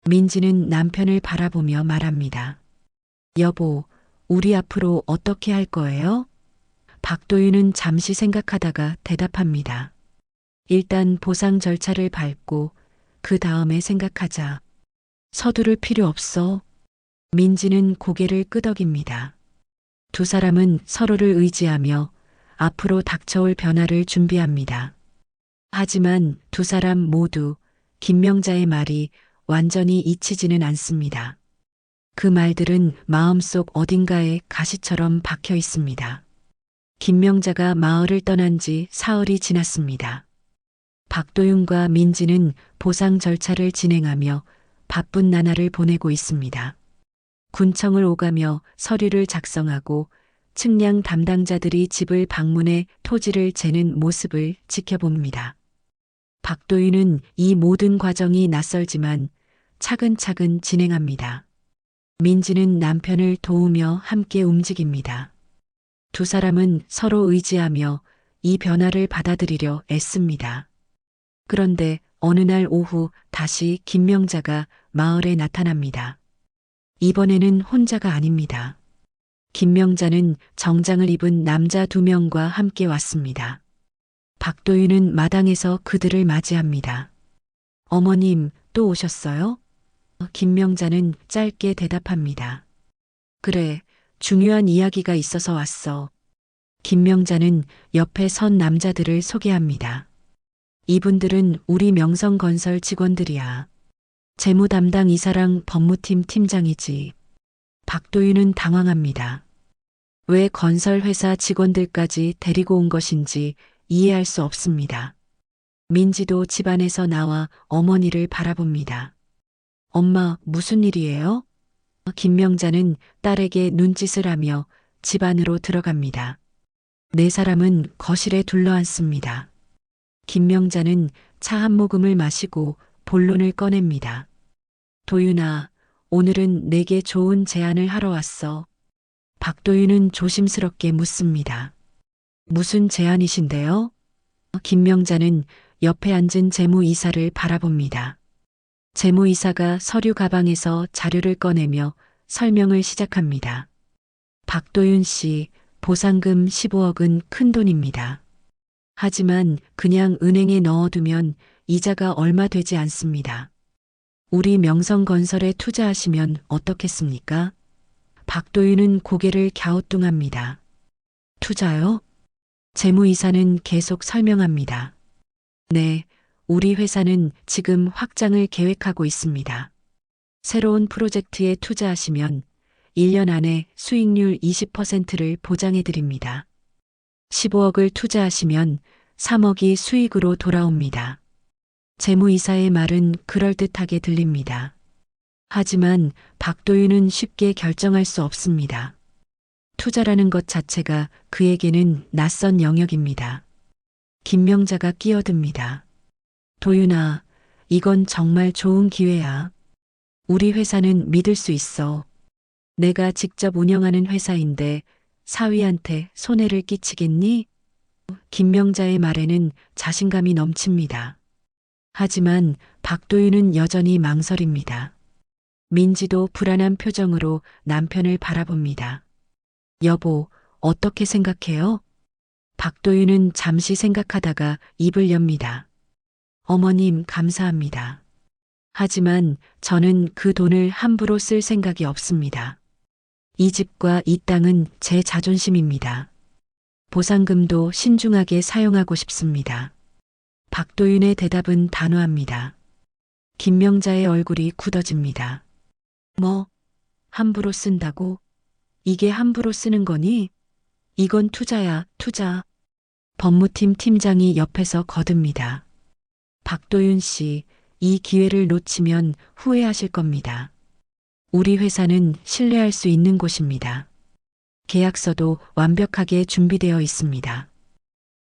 민지는 남편을 바라보며 말합니다. 여보, 우리 앞으로 어떻게 할 거예요? 박도윤은 잠시 생각하다가 대답합니다. 일단 보상 절차를 밟고 그 다음에 생각하자. 서두를 필요 없어. 민지는 고개를 끄덕입니다. 두 사람은 서로를 의지하며 앞으로 닥쳐올 변화를 준비합니다. 하지만 두 사람 모두 김명자의 말이 완전히 잊히지는 않습니다. 그 말들은 마음속 어딘가에 가시처럼 박혀 있습니다. 김명자가 마을을 떠난 지 사흘이 지났습니다. 박도윤과 민지는 보상 절차를 진행하며 바쁜 나날을 보내고 있습니다. 군청을 오가며 서류를 작성하고 측량 담당자들이 집을 방문해 토지를 재는 모습을 지켜봅니다. 박도윤은 이 모든 과정이 낯설지만 차근차근 진행합니다. 민지는 남편을 도우며 함께 움직입니다. 두 사람은 서로 의지하며 이 변화를 받아들이려 애씁니다. 그런데 어느 날 오후 다시 김명자가 마을에 나타납니다. 이번에는 혼자가 아닙니다. 김명자는 정장을 입은 남자 2명과 함께 왔습니다. 박도윤은 마당에서 그들을 맞이합니다. 어머님, 또 오셨어요? 김명자는 짧게 대답합니다. 그래, 중요한 이야기가 있어서 왔어. 김명자는 옆에 선 남자들을 소개합니다. 이분들은 우리 명성건설 직원들이야. 재무 담당 이사랑 법무팀 팀장이지. 박도윤은 당황합니다. 왜 건설회사 직원들까지 데리고 온 것인지 이해할 수 없습니다. 민지도 집안에서 나와 어머니를 바라봅니다. 엄마, 무슨 일이에요? 김명자는 딸에게 눈짓을 하며 집 안으로 들어갑니다. 4사람은 거실에 둘러앉습니다. 김명자는 차 한 모금을 마시고 본론을 꺼냅니다. 도윤아, 오늘은 내게 좋은 제안을 하러 왔어. 박도윤은 조심스럽게 묻습니다. 무슨 제안이신데요? 김명자는 옆에 앉은 재무이사를 바라봅니다. 재무이사가 서류 가방에서 자료를 꺼내며 설명을 시작합니다. 박도윤 씨, 보상금 15억은 큰 돈입니다. 하지만 그냥 은행에 넣어두면 이자가 얼마 되지 않습니다. 우리 명성건설에 투자하시면 어떻겠습니까? 박도윤은 고개를 갸우뚱합니다. 투자요? 재무이사는 계속 설명합니다. 네, 우리 회사는 지금 확장을 계획하고 있습니다. 새로운 프로젝트에 투자하시면 1년 안에 수익률 20%를 보장해 드립니다. 15억을 투자하시면 3억이 수익으로 돌아옵니다. 재무이사의 말은 그럴듯하게 들립니다. 하지만 박도윤은 쉽게 결정할 수 없습니다. 투자라는 것 자체가 그에게는 낯선 영역입니다. 김명자가 끼어듭니다. 도윤아, 이건 정말 좋은 기회야. 우리 회사는 믿을 수 있어. 내가 직접 운영하는 회사인데 사위한테 손해를 끼치겠니? 김명자의 말에는 자신감이 넘칩니다. 하지만 박도윤은 여전히 망설입니다. 민지도 불안한 표정으로 남편을 바라봅니다. 여보, 어떻게 생각해요? 박도윤은 잠시 생각하다가 입을 엽니다. 어머님, 감사합니다. 하지만 저는 그 돈을 함부로 쓸 생각이 없습니다. 이 집과 이 땅은 제 자존심입니다. 보상금도 신중하게 사용하고 싶습니다. 박도윤의 대답은 단호합니다. 김명자의 얼굴이 굳어집니다. 뭐, 함부로 쓴다고? 이게 함부로 쓰는 거니? 이건 투자야, 투자. 법무팀 팀장이 옆에서 거듭니다. 박도윤 씨, 이 기회를 놓치면 후회하실 겁니다. 우리 회사는 신뢰할 수 있는 곳입니다. 계약서도 완벽하게 준비되어 있습니다.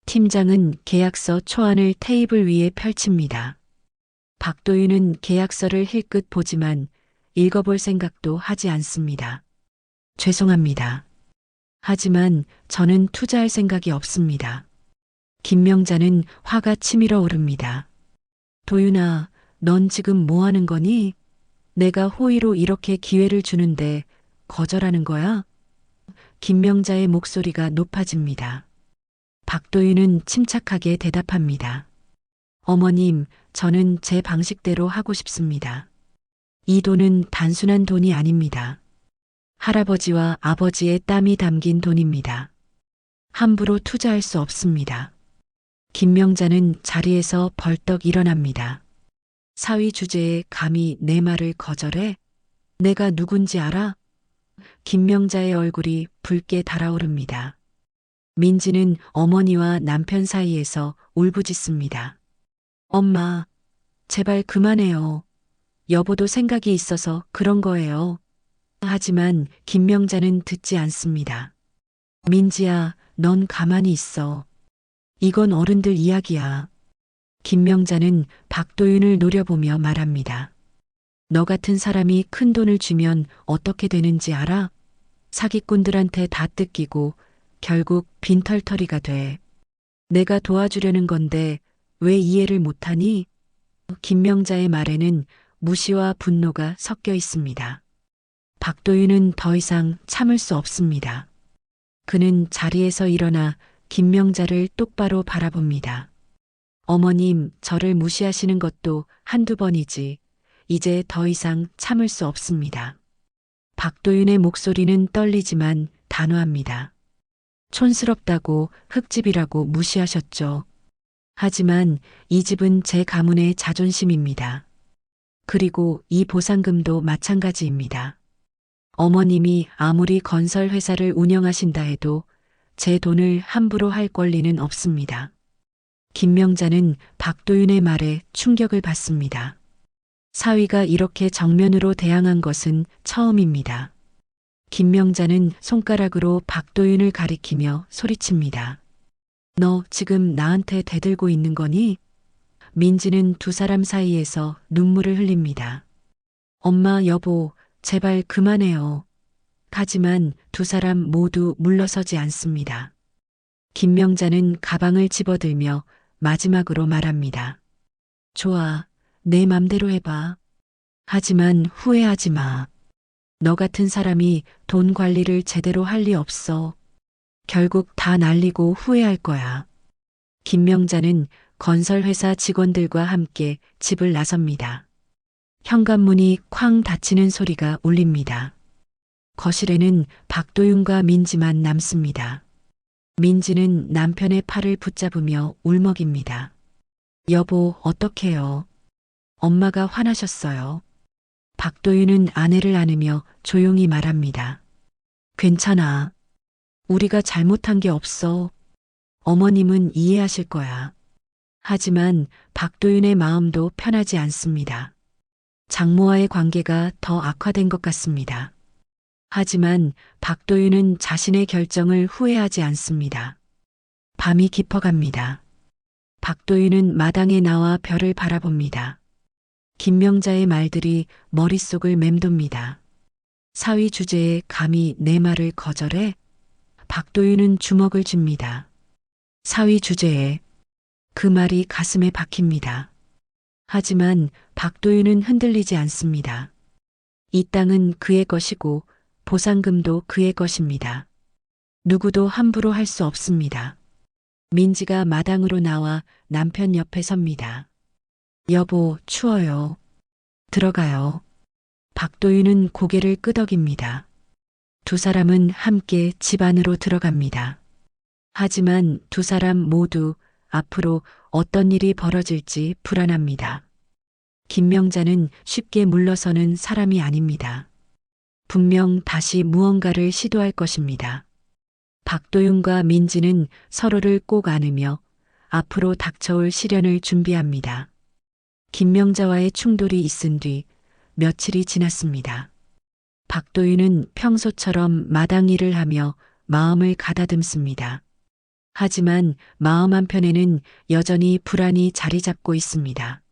팀장은 계약서 초안을 테이블 위에 펼칩니다. 박도윤은 계약서를 힐끗 보지만 읽어볼 생각도 하지 않습니다. 죄송합니다. 하지만 저는 투자할 생각이 없습니다. 김명자는 화가 치밀어 오릅니다. 도윤아, 넌 지금 뭐 하는 거니? 내가 호의로 이렇게 기회를 주는데 거절하는 거야? 김명자의 목소리가 높아집니다. 박도윤은 침착하게 대답합니다. 어머님, 저는 제 방식대로 하고 싶습니다. 이 돈은 단순한 돈이 아닙니다. 할아버지와 아버지의 땀이 담긴 돈입니다. 함부로 투자할 수 없습니다. 김명자는 자리에서 벌떡 일어납니다. 사위 주제에 감히 내 말을 거절해? 내가 누군지 알아? 김명자의 얼굴이 붉게 달아오릅니다. 민지는 어머니와 남편 사이에서 울부짖습니다. 엄마, 제발 그만해요. 여보도 생각이 있어서 그런 거예요. 하지만 김명자는 듣지 않습니다. 민지야, 넌 가만히 있어. 이건 어른들 이야기야. 김명자는 박도윤을 노려보며 말합니다. 너 같은 사람이 큰 돈을 주면 어떻게 되는지 알아? 사기꾼들한테 다 뜯기고 결국 빈털터리가 돼. 내가 도와주려는 건데 왜 이해를 못하니? 김명자의 말에는 무시와 분노가 섞여 있습니다. 박도윤은 더 이상 참을 수 없습니다. 그는 자리에서 일어나 김명자를 똑바로 바라봅니다. 어머님, 저를 무시하시는 것도 한두 번이지. 이제 더 이상 참을 수 없습니다. 박도윤의 목소리는 떨리지만 단호합니다. 촌스럽다고 흙집이라고 무시하셨죠. 하지만 이 집은 제 가문의 자존심입니다. 그리고 이 보상금도 마찬가지입니다. 어머님이 아무리 건설 회사를 운영하신다 해도 제 돈을 함부로 할 권리는 없습니다. 김명자는 박도윤의 말에 충격을 받습니다. 사위가 이렇게 정면으로 대항한 것은 처음입니다. 김명자는 손가락으로 박도윤을 가리키며 소리칩니다. 너 지금 나한테 대들고 있는 거니? 민지는 두 사람 사이에서 눈물을 흘립니다. 엄마, 여보, 제발 그만해요. 하지만 두 사람 모두 물러서지 않습니다. 김명자는 가방을 집어들며 마지막으로 말합니다. 좋아, 내 맘대로 해봐. 하지만 후회하지 마. 너 같은 사람이 돈 관리를 제대로 할 리 없어. 결국 다 날리고 후회할 거야. 김명자는 건설회사 직원들과 함께 집을 나섭니다. 현관문이 쾅 닫히는 소리가 울립니다. 거실에는 박도윤과 민지만 남습니다. 민지는 남편의 팔을 붙잡으며 울먹입니다. 여보, 어떡해요? 엄마가 화나셨어요. 박도윤은 아내를 안으며 조용히 말합니다. 괜찮아. 우리가 잘못한 게 없어. 어머님은 이해하실 거야. 하지만 박도윤의 마음도 편하지 않습니다. 장모와의 관계가 더 악화된 것 같습니다. 하지만 박도윤은 자신의 결정을 후회하지 않습니다. 밤이 깊어갑니다. 박도윤은 마당에 나와 별을 바라봅니다. 김명자의 말들이 머릿속을 맴돕니다. 사위 주제에 감히 내 말을 거절해? 박도윤은 주먹을 줍니다. 사위 주제에 그 말이 가슴에 박힙니다. 하지만 박도윤은 흔들리지 않습니다. 이 땅은 그의 것이고 보상금도 그의 것입니다. 누구도 함부로 할 수 없습니다. 민지가 마당으로 나와 남편 옆에 섭니다. 여보, 추워요. 들어가요. 박도윤은 고개를 끄덕입니다. 두 사람은 함께 집 안으로 들어갑니다. 하지만 두 사람 모두 앞으로 어떤 일이 벌어질지 불안합니다. 김명자는 쉽게 물러서는 사람이 아닙니다. 분명 다시 무언가를 시도할 것입니다. 박도윤과 민지는 서로를 꼭 안으며 앞으로 닥쳐올 시련을 준비합니다. 김명자와의 충돌이 있은 뒤 며칠이 지났습니다. 박도윤은 평소처럼 마당 일을 하며 마음을 가다듬습니다. 하지만 마음 한편에는 여전히 불안이 자리 잡고 있습니다.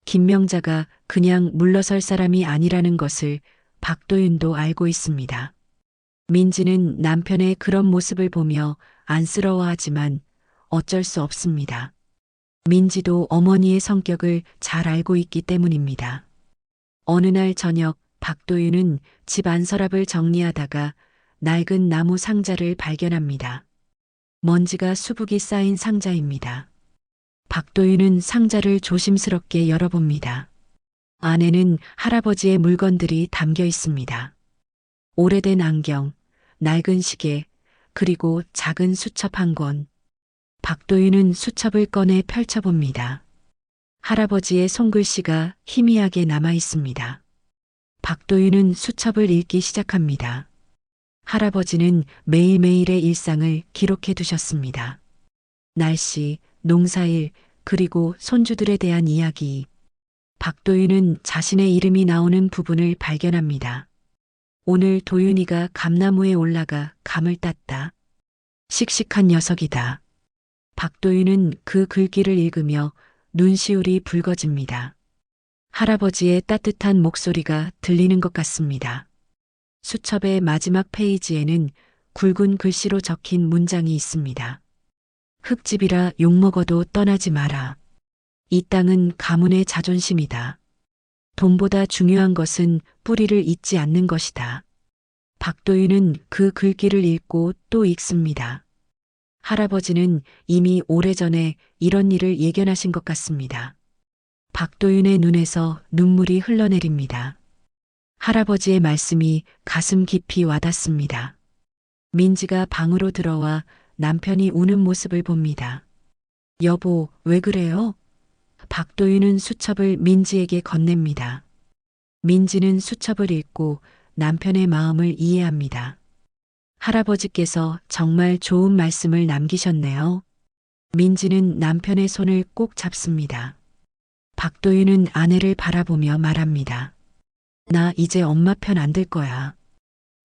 김명자가 그냥 물러설 사람이 아니라는 것을 박도윤도 알고 있습니다. 민지는 남편의 그런 모습을 보며 안쓰러워하지만 어쩔 수 없습니다. 민지도 어머니의 성격을 잘 알고 있기 때문입니다. 어느 날 저녁 박도윤은 집 안 서랍을 정리하다가 낡은 나무 상자를 발견합니다. 먼지가 수북이 쌓인 상자입니다. 박도윤은 상자를 조심스럽게 열어봅니다. 안에는 할아버지의 물건들이 담겨 있습니다. 오래된 안경, 낡은 시계, 그리고 작은 수첩 한 권. 박도윤은 수첩을 꺼내 펼쳐봅니다. 할아버지의 손글씨가 희미하게 남아 있습니다. 박도윤은 수첩을 읽기 시작합니다. 할아버지는 매일매일의 일상을 기록해 두셨습니다. 날씨, 농사일, 그리고 손주들에 대한 이야기. 박도윤은 자신의 이름이 나오는 부분을 발견합니다. 오늘 도윤이가 감나무에 올라가 감을 땄다. 씩씩한 녀석이다. 박도윤은 그 글귀를 읽으며 눈시울이 붉어집니다. 할아버지의 따뜻한 목소리가 들리는 것 같습니다. 수첩의 마지막 페이지에는 굵은 글씨로 적힌 문장이 있습니다. 흙집이라 욕먹어도 떠나지 마라. 이 땅은 가문의 자존심이다. 돈보다 중요한 것은 뿌리를 잇지 않는 것이다. 박도윤은 그 글귀를 읽고 또 읽습니다. 할아버지는 이미 오래전에 이런 일을 예견하신 것 같습니다. 박도윤의 눈에서 눈물이 흘러내립니다. 할아버지의 말씀이 가슴 깊이 와닿습니다. 민지가 방으로 들어와 남편이 우는 모습을 봅니다. 여보, 왜 그래요? 박도윤은 수첩을 민지에게 건넵니다. 민지는 수첩을 읽고 남편의 마음을 이해합니다. 할아버지께서 정말 좋은 말씀을 남기셨네요. 민지는 남편의 손을 꼭 잡습니다. 박도윤은 아내를 바라보며 말합니다. 나 이제 엄마 편 안 들 거야.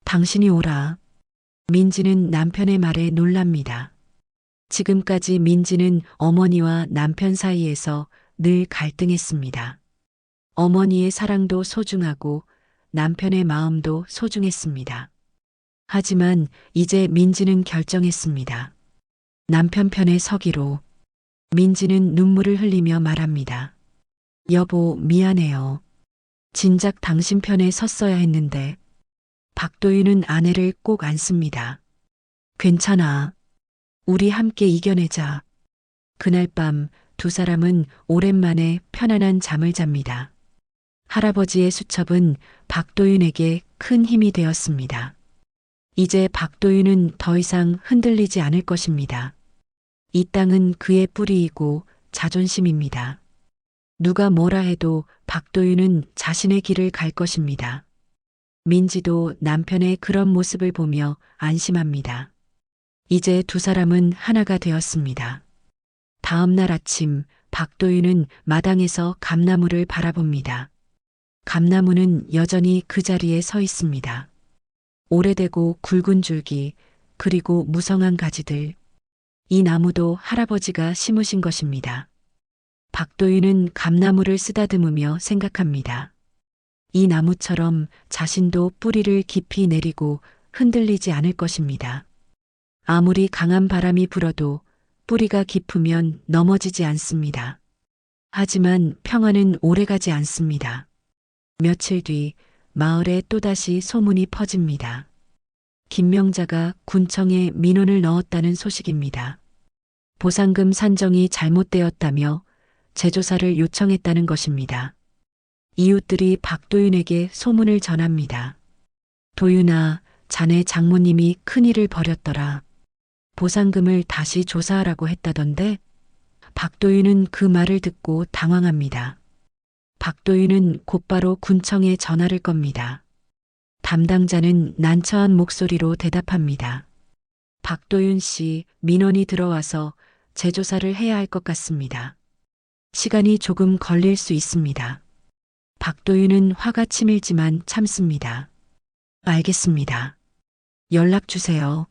당신이 오라. 민지는 남편의 말에 놀랍니다. 지금까지 민지는 어머니와 남편 사이에서 늘 갈등했습니다. 어머니의 사랑도 소중하고 남편의 마음도 소중했습니다. 하지만 이제 민지는 결정했습니다. 남편 편에 서기로. 민지는 눈물을 흘리며 말합니다. 여보, 미안해요. 진작 당신 편에 섰어야 했는데. 박도윤은 아내를 꼭 안습니다. 괜찮아. 우리 함께 이겨내자. 그날 밤 두 사람은 오랜만에 편안한 잠을 잡니다. 할아버지의 수첩은 박도윤에게 큰 힘이 되었습니다. 이제 박도윤은 더 이상 흔들리지 않을 것입니다. 이 땅은 그의 뿌리이고 자존심입니다. 누가 뭐라 해도 박도윤은 자신의 길을 갈 것입니다. 민지도 남편의 그런 모습을 보며 안심합니다. 이제 두 사람은 하나가 되었습니다. 다음 날 아침 박도윤은 마당에서 감나무를 바라봅니다. 감나무는 여전히 그 자리에 서 있습니다. 오래되고 굵은 줄기, 그리고 무성한 가지들. 이 나무도 할아버지가 심으신 것입니다. 박도윤은 감나무를 쓰다듬으며 생각합니다. 이 나무처럼 자신도 뿌리를 깊이 내리고 흔들리지 않을 것입니다. 아무리 강한 바람이 불어도 뿌리가 깊으면 넘어지지 않습니다. 하지만 평화는 오래가지 않습니다. 며칠 뒤 마을에 또다시 소문이 퍼집니다. 김명자가 군청에 민원을 넣었다는 소식입니다. 보상금 산정이 잘못되었다며 재조사를 요청했다는 것입니다. 이웃들이 박도윤에게 소문을 전합니다. 도윤아, 자네 장모님이 큰일을 벌였더라. 보상금을 다시 조사하라고 했다던데? 박도윤은 그 말을 듣고 당황합니다. 박도윤은 곧바로 군청에 전화를 겁니다. 담당자는 난처한 목소리로 대답합니다. 박도윤 씨, 민원이 들어와서 재조사를 해야 할 것 같습니다. 시간이 조금 걸릴 수 있습니다. 박도윤은 화가 치밀지만 참습니다. 알겠습니다. 연락 주세요.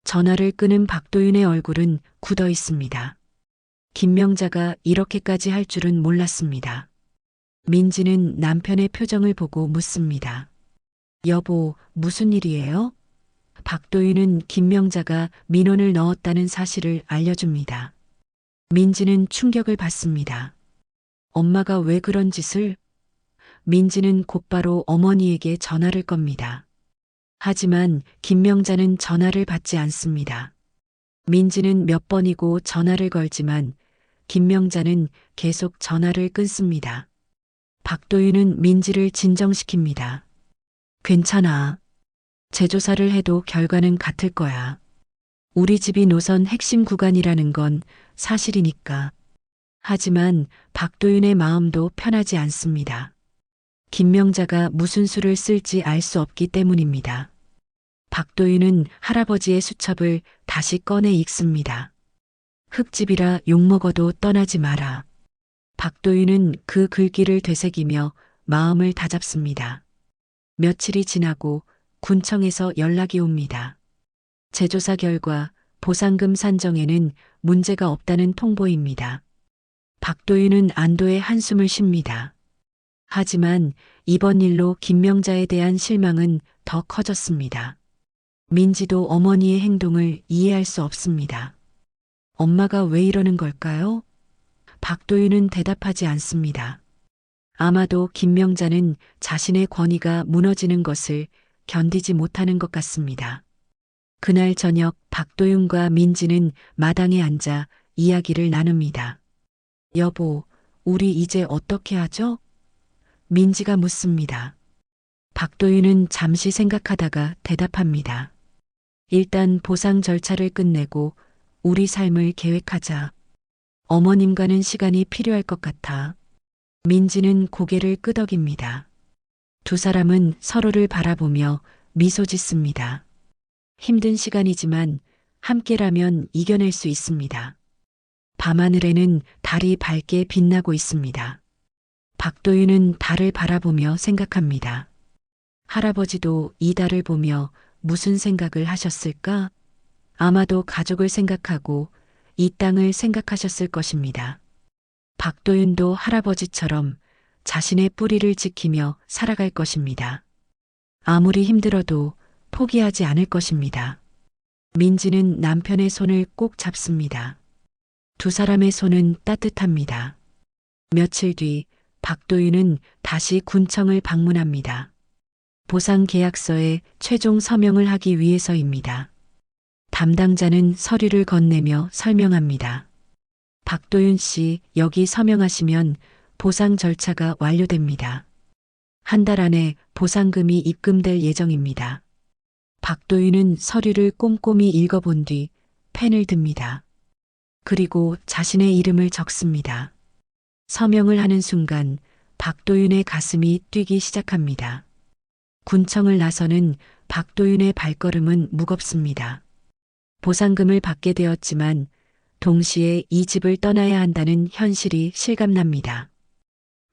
전화를 끄는 박도윤의 얼굴은 굳어 있습니다. 김명자가 이렇게까지 할 줄은 몰랐습니다. 민지는 남편의 표정을 보고 묻습니다. 여보, 무슨 일이에요? 박도윤은 김명자가 민원을 넣었다는 사실을 알려줍니다. 민지는 충격을 받습니다. 엄마가 왜 그런 짓을? 민지는 곧바로 어머니에게 전화를 겁니다. 하지만 김명자는 전화를 받지 않습니다. 민지는 몇 번이고 전화를 걸지만 김명자는 계속 전화를 끊습니다. 박도윤은 민지를 진정시킵니다. 괜찮아. 재조사를 해도 결과는 같을 거야. 우리 집이 노선 핵심 구간이라는 건 사실이니까. 하지만 박도윤의 마음도 편하지 않습니다. 김명자가 무슨 수를 쓸지 알 수 없기 때문입니다. 박도윤은 할아버지의 수첩을 다시 꺼내 읽습니다. 흙집이라 욕먹어도 떠나지 마라. 박도윤은 그 글귀를 되새기며 마음을 다잡습니다. 며칠이 지나고 군청에서 연락이 옵니다. 재조사 결과 보상금 산정에는 문제가 없다는 통보입니다. 박도윤은 안도의 한숨을 쉽니다. 하지만 이번 일로 김명자에 대한 실망은 더 커졌습니다. 민지도 어머니의 행동을 이해할 수 없습니다. 엄마가 왜 이러는 걸까요? 박도윤은 대답하지 않습니다. 아마도 김명자는 자신의 권위가 무너지는 것을 견디지 못하는 것 같습니다. 그날 저녁 박도윤과 민지는 마당에 앉아 이야기를 나눕니다. 여보, 우리 이제 어떻게 하죠? 민지가 묻습니다. 박도윤은 잠시 생각하다가 대답합니다. 일단 보상 절차를 끝내고 우리 삶을 계획하자. 어머님과는 시간이 필요할 것 같아. 민지는 고개를 끄덕입니다. 두 사람은 서로를 바라보며 미소 짓습니다. 힘든 시간이지만 함께라면 이겨낼 수 있습니다. 밤하늘에는 달이 밝게 빛나고 있습니다. 박도윤은 달을 바라보며 생각합니다. 할아버지도 이 달을 보며 무슨 생각을 하셨을까? 아마도 가족을 생각하고 이 땅을 생각하셨을 것입니다. 박도윤도 할아버지처럼 자신의 뿌리를 지키며 살아갈 것입니다. 아무리 힘들어도 포기하지 않을 것입니다. 민지는 남편의 손을 꼭 잡습니다. 두 사람의 손은 따뜻합니다. 며칠 뒤 박도윤은 다시 군청을 방문합니다. 보상 계약서에 최종 서명을 하기 위해서입니다. 담당자는 서류를 건네며 설명합니다. 박도윤 씨, 여기 서명하시면 보상 절차가 완료됩니다. 한 달 안에 보상금이 입금될 예정입니다. 박도윤은 서류를 꼼꼼히 읽어본 뒤 펜을 듭니다. 그리고 자신의 이름을 적습니다. 서명을 하는 순간 박도윤의 가슴이 뛰기 시작합니다. 군청을 나서는 박도윤의 발걸음은 무겁습니다. 보상금을 받게 되었지만 동시에 이 집을 떠나야 한다는 현실이 실감납니다.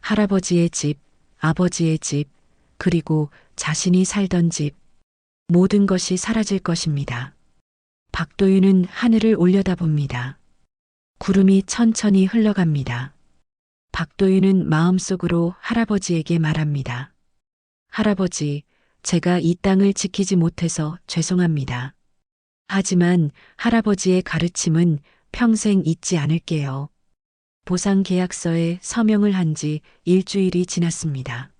할아버지의 집, 아버지의 집, 그리고 자신이 살던 집, 모든 것이 사라질 것입니다. 박도윤은 하늘을 올려다봅니다. 구름이 천천히 흘러갑니다. 박도윤은 마음속으로 할아버지에게 말합니다. 할아버지, 제가 이 땅을 지키지 못해서 죄송합니다. 하지만 할아버지의 가르침은 평생 잊지 않을게요. 보상 계약서에 서명을 한 지 일주일이 지났습니다.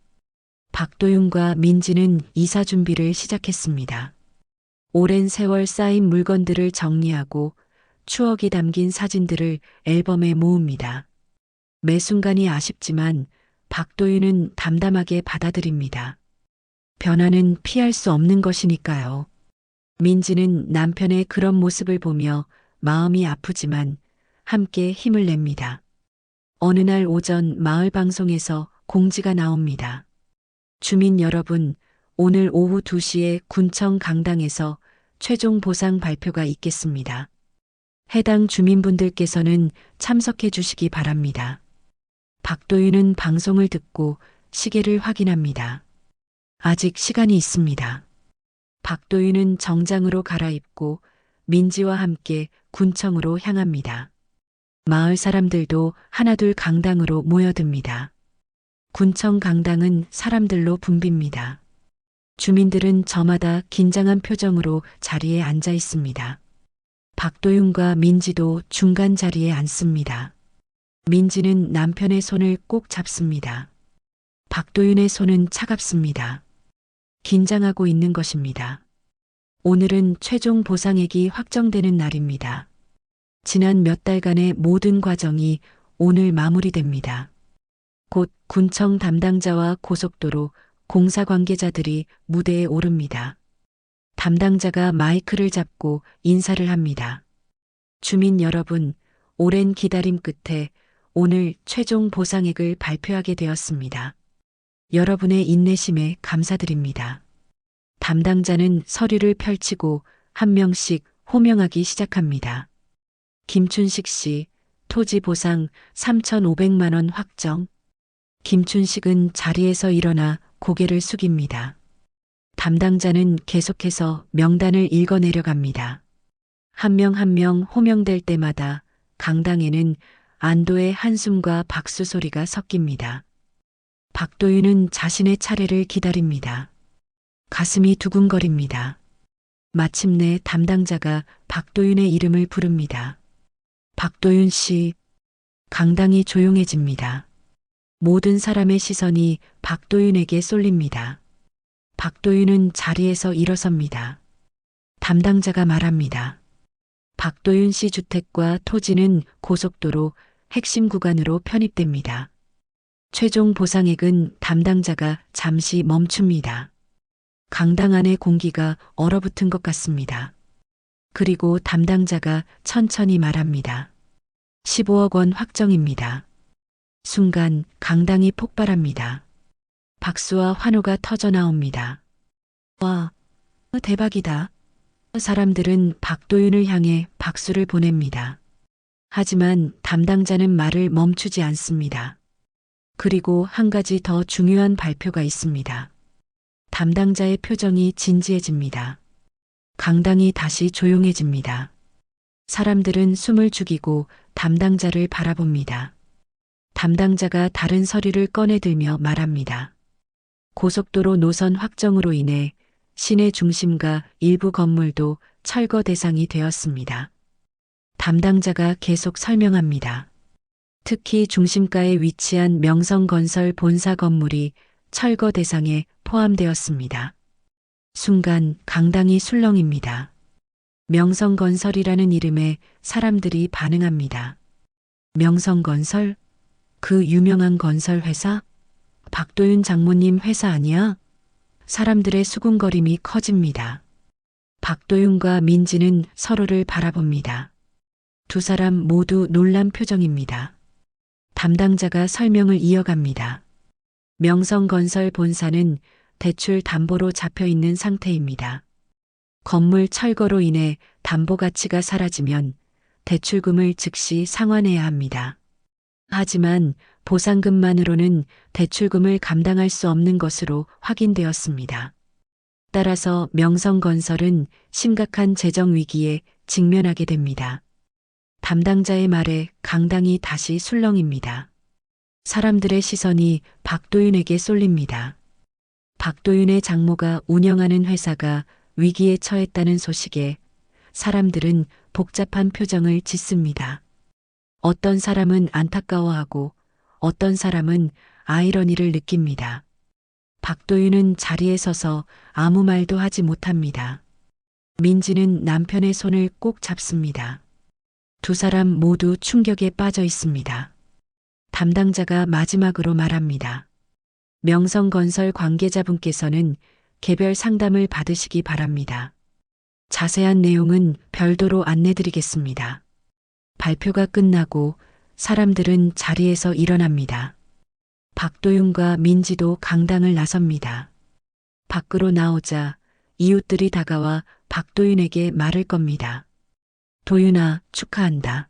박도윤과 민지는 이사 준비를 시작했습니다. 오랜 세월 쌓인 물건들을 정리하고 추억이 담긴 사진들을 앨범에 모읍니다. 매 순간이 아쉽지만 박도윤은 담담하게 받아들입니다. 변화는 피할 수 없는 것이니까요. 민지는 남편의 그런 모습을 보며 마음이 아프지만 함께 힘을 냅니다. 어느 날 오전 마을 방송에서 공지가 나옵니다. 주민 여러분, 오늘 오후 2시에 군청 강당에서 최종 보상 발표가 있겠습니다. 해당 주민분들께서는 참석해 주시기 바랍니다. 박도윤은 방송을 듣고 시계를 확인합니다. 아직 시간이 있습니다. 박도윤은 정장으로 갈아입고 민지와 함께 군청으로 향합니다. 마을 사람들도 하나둘 강당으로 모여듭니다. 군청 강당은 사람들로 붐빕니다. 주민들은 저마다 긴장한 표정으로 자리에 앉아 있습니다. 박도윤과 민지도 중간 자리에 앉습니다. 민지는 남편의 손을 꼭 잡습니다. 박도윤의 손은 차갑습니다. 긴장하고 있는 것입니다. 오늘은 최종 보상액이 확정되는 날입니다. 지난 몇 달간의 모든 과정이 오늘 마무리됩니다. 곧 군청 담당자와 고속도로 공사 관계자들이 무대에 오릅니다. 담당자가 마이크를 잡고 인사를 합니다. 주민 여러분, 오랜 기다림 끝에 오늘 최종 보상액을 발표하게 되었습니다. 여러분의 인내심에 감사드립니다. 담당자는 서류를 펼치고 한 명씩 호명하기 시작합니다. 김춘식 씨, 토지 보상 3,500만 원 확정. 김춘식은 자리에서 일어나 고개를 숙입니다. 담당자는 계속해서 명단을 읽어 내려갑니다. 한 명 한 명 호명될 때마다 강당에는 안도의 한숨과 박수 소리가 섞입니다. 박도윤은 자신의 차례를 기다립니다. 가슴이 두근거립니다. 마침내 담당자가 박도윤의 이름을 부릅니다. 박도윤 씨, 강당이 조용해집니다. 모든 사람의 시선이 박도윤에게 쏠립니다. 박도윤은 자리에서 일어섭니다. 담당자가 말합니다. 박도윤 씨 주택과 토지는 고속도로 핵심 구간으로 편입됩니다. 최종 보상액은 담당자가 잠시 멈춥니다. 강당 안의 공기가 얼어붙은 것 같습니다. 그리고 담당자가 천천히 말합니다. 15억 원 확정입니다. 순간 강당이 폭발합니다. 박수와 환호가 터져 나옵니다. 와, 대박이다. 사람들은 박도윤을 향해 박수를 보냅니다. 하지만 담당자는 말을 멈추지 않습니다. 그리고 한 가지 더 중요한 발표가 있습니다. 담당자의 표정이 진지해집니다. 강당이 다시 조용해집니다. 사람들은 숨을 죽이고 담당자를 바라봅니다. 담당자가 다른 서류를 꺼내들며 말합니다. 고속도로 노선 확정으로 인해 시내 중심가 일부 건물도 철거 대상이 되었습니다. 담당자가 계속 설명합니다. 특히 중심가에 위치한 명성건설 본사 건물이 철거 대상에 포함되었습니다. 순간 강당이 술렁입니다. 명성건설이라는 이름에 사람들이 반응합니다. 명성건설? 그 유명한 건설 회사? 박도윤 장모님 회사 아니야? 사람들의 수군거림이 커집니다. 박도윤과 민지는 서로를 바라봅니다. 두 사람 모두 놀란 표정입니다. 담당자가 설명을 이어갑니다. 명성건설 본사는 대출 담보로 잡혀 있는 상태입니다. 건물 철거로 인해 담보 가치가 사라지면 대출금을 즉시 상환해야 합니다. 하지만 보상금만으로는 대출금을 감당할 수 없는 것으로 확인되었습니다. 따라서 명성건설은 심각한 재정 위기에 직면하게 됩니다. 담당자의 말에 강당이 다시 술렁입니다. 사람들의 시선이 박도윤에게 쏠립니다. 박도윤의 장모가 운영하는 회사가 위기에 처했다는 소식에 사람들은 복잡한 표정을 짓습니다. 어떤 사람은 안타까워하고 어떤 사람은 아이러니를 느낍니다. 박도윤은 자리에 서서 아무 말도 하지 못합니다. 민지는 남편의 손을 꼭 잡습니다. 두 사람 모두 충격에 빠져 있습니다. 담당자가 마지막으로 말합니다. 명성건설 관계자분께서는 개별 상담을 받으시기 바랍니다. 자세한 내용은 별도로 안내드리겠습니다. 발표가 끝나고 사람들은 자리에서 일어납니다. 박도윤과 민지도 강당을 나섭니다. 밖으로 나오자 이웃들이 다가와 박도윤에게 말을 겁니다. 도윤아, 축하한다.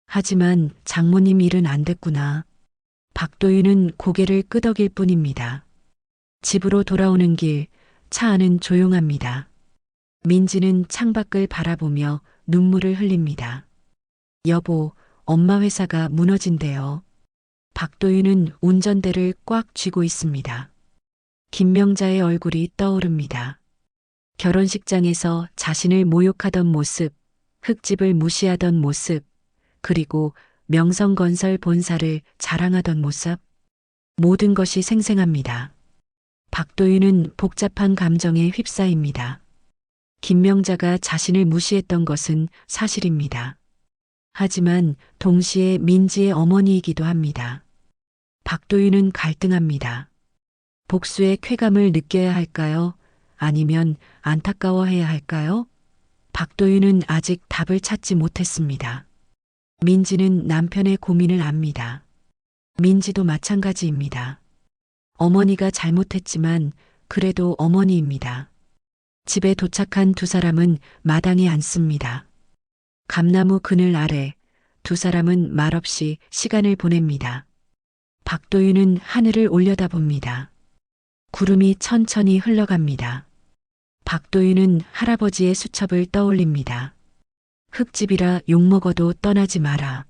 하지만 장모님 일은 안 됐구나. 박도윤은 고개를 끄덕일 뿐입니다. 집으로 돌아오는 길, 차 안은 조용합니다. 민지는 창밖을 바라보며 눈물을 흘립니다. 여보, 엄마 회사가 무너진대요. 박도윤은 운전대를 꽉 쥐고 있습니다. 김명자의 얼굴이 떠오릅니다. 결혼식장에서 자신을 모욕하던 모습, 흙집을 무시하던 모습, 그리고 명성건설 본사를 자랑하던 모습. 모든 것이 생생합니다. 박도윤은 복잡한 감정에 휩싸입니다. 김명자가 자신을 무시했던 것은 사실입니다. 하지만 동시에 민지의 어머니이기도 합니다. 박도윤은 갈등합니다. 복수의 쾌감을 느껴야 할까요? 아니면 안타까워해야 할까요? 박도윤은 아직 답을 찾지 못했습니다. 민지는 남편의 고민을 압니다. 민지도 마찬가지입니다. 어머니가 잘못했지만 그래도 어머니입니다. 집에 도착한 두 사람은 마당에 앉습니다. 감나무 그늘 아래 두 사람은 말없이 시간을 보냅니다. 박도윤은 하늘을 올려다봅니다. 구름이 천천히 흘러갑니다. 박도윤은 할아버지의 수첩을 떠올립니다. 흙집이라 욕먹어도 떠나지 마라.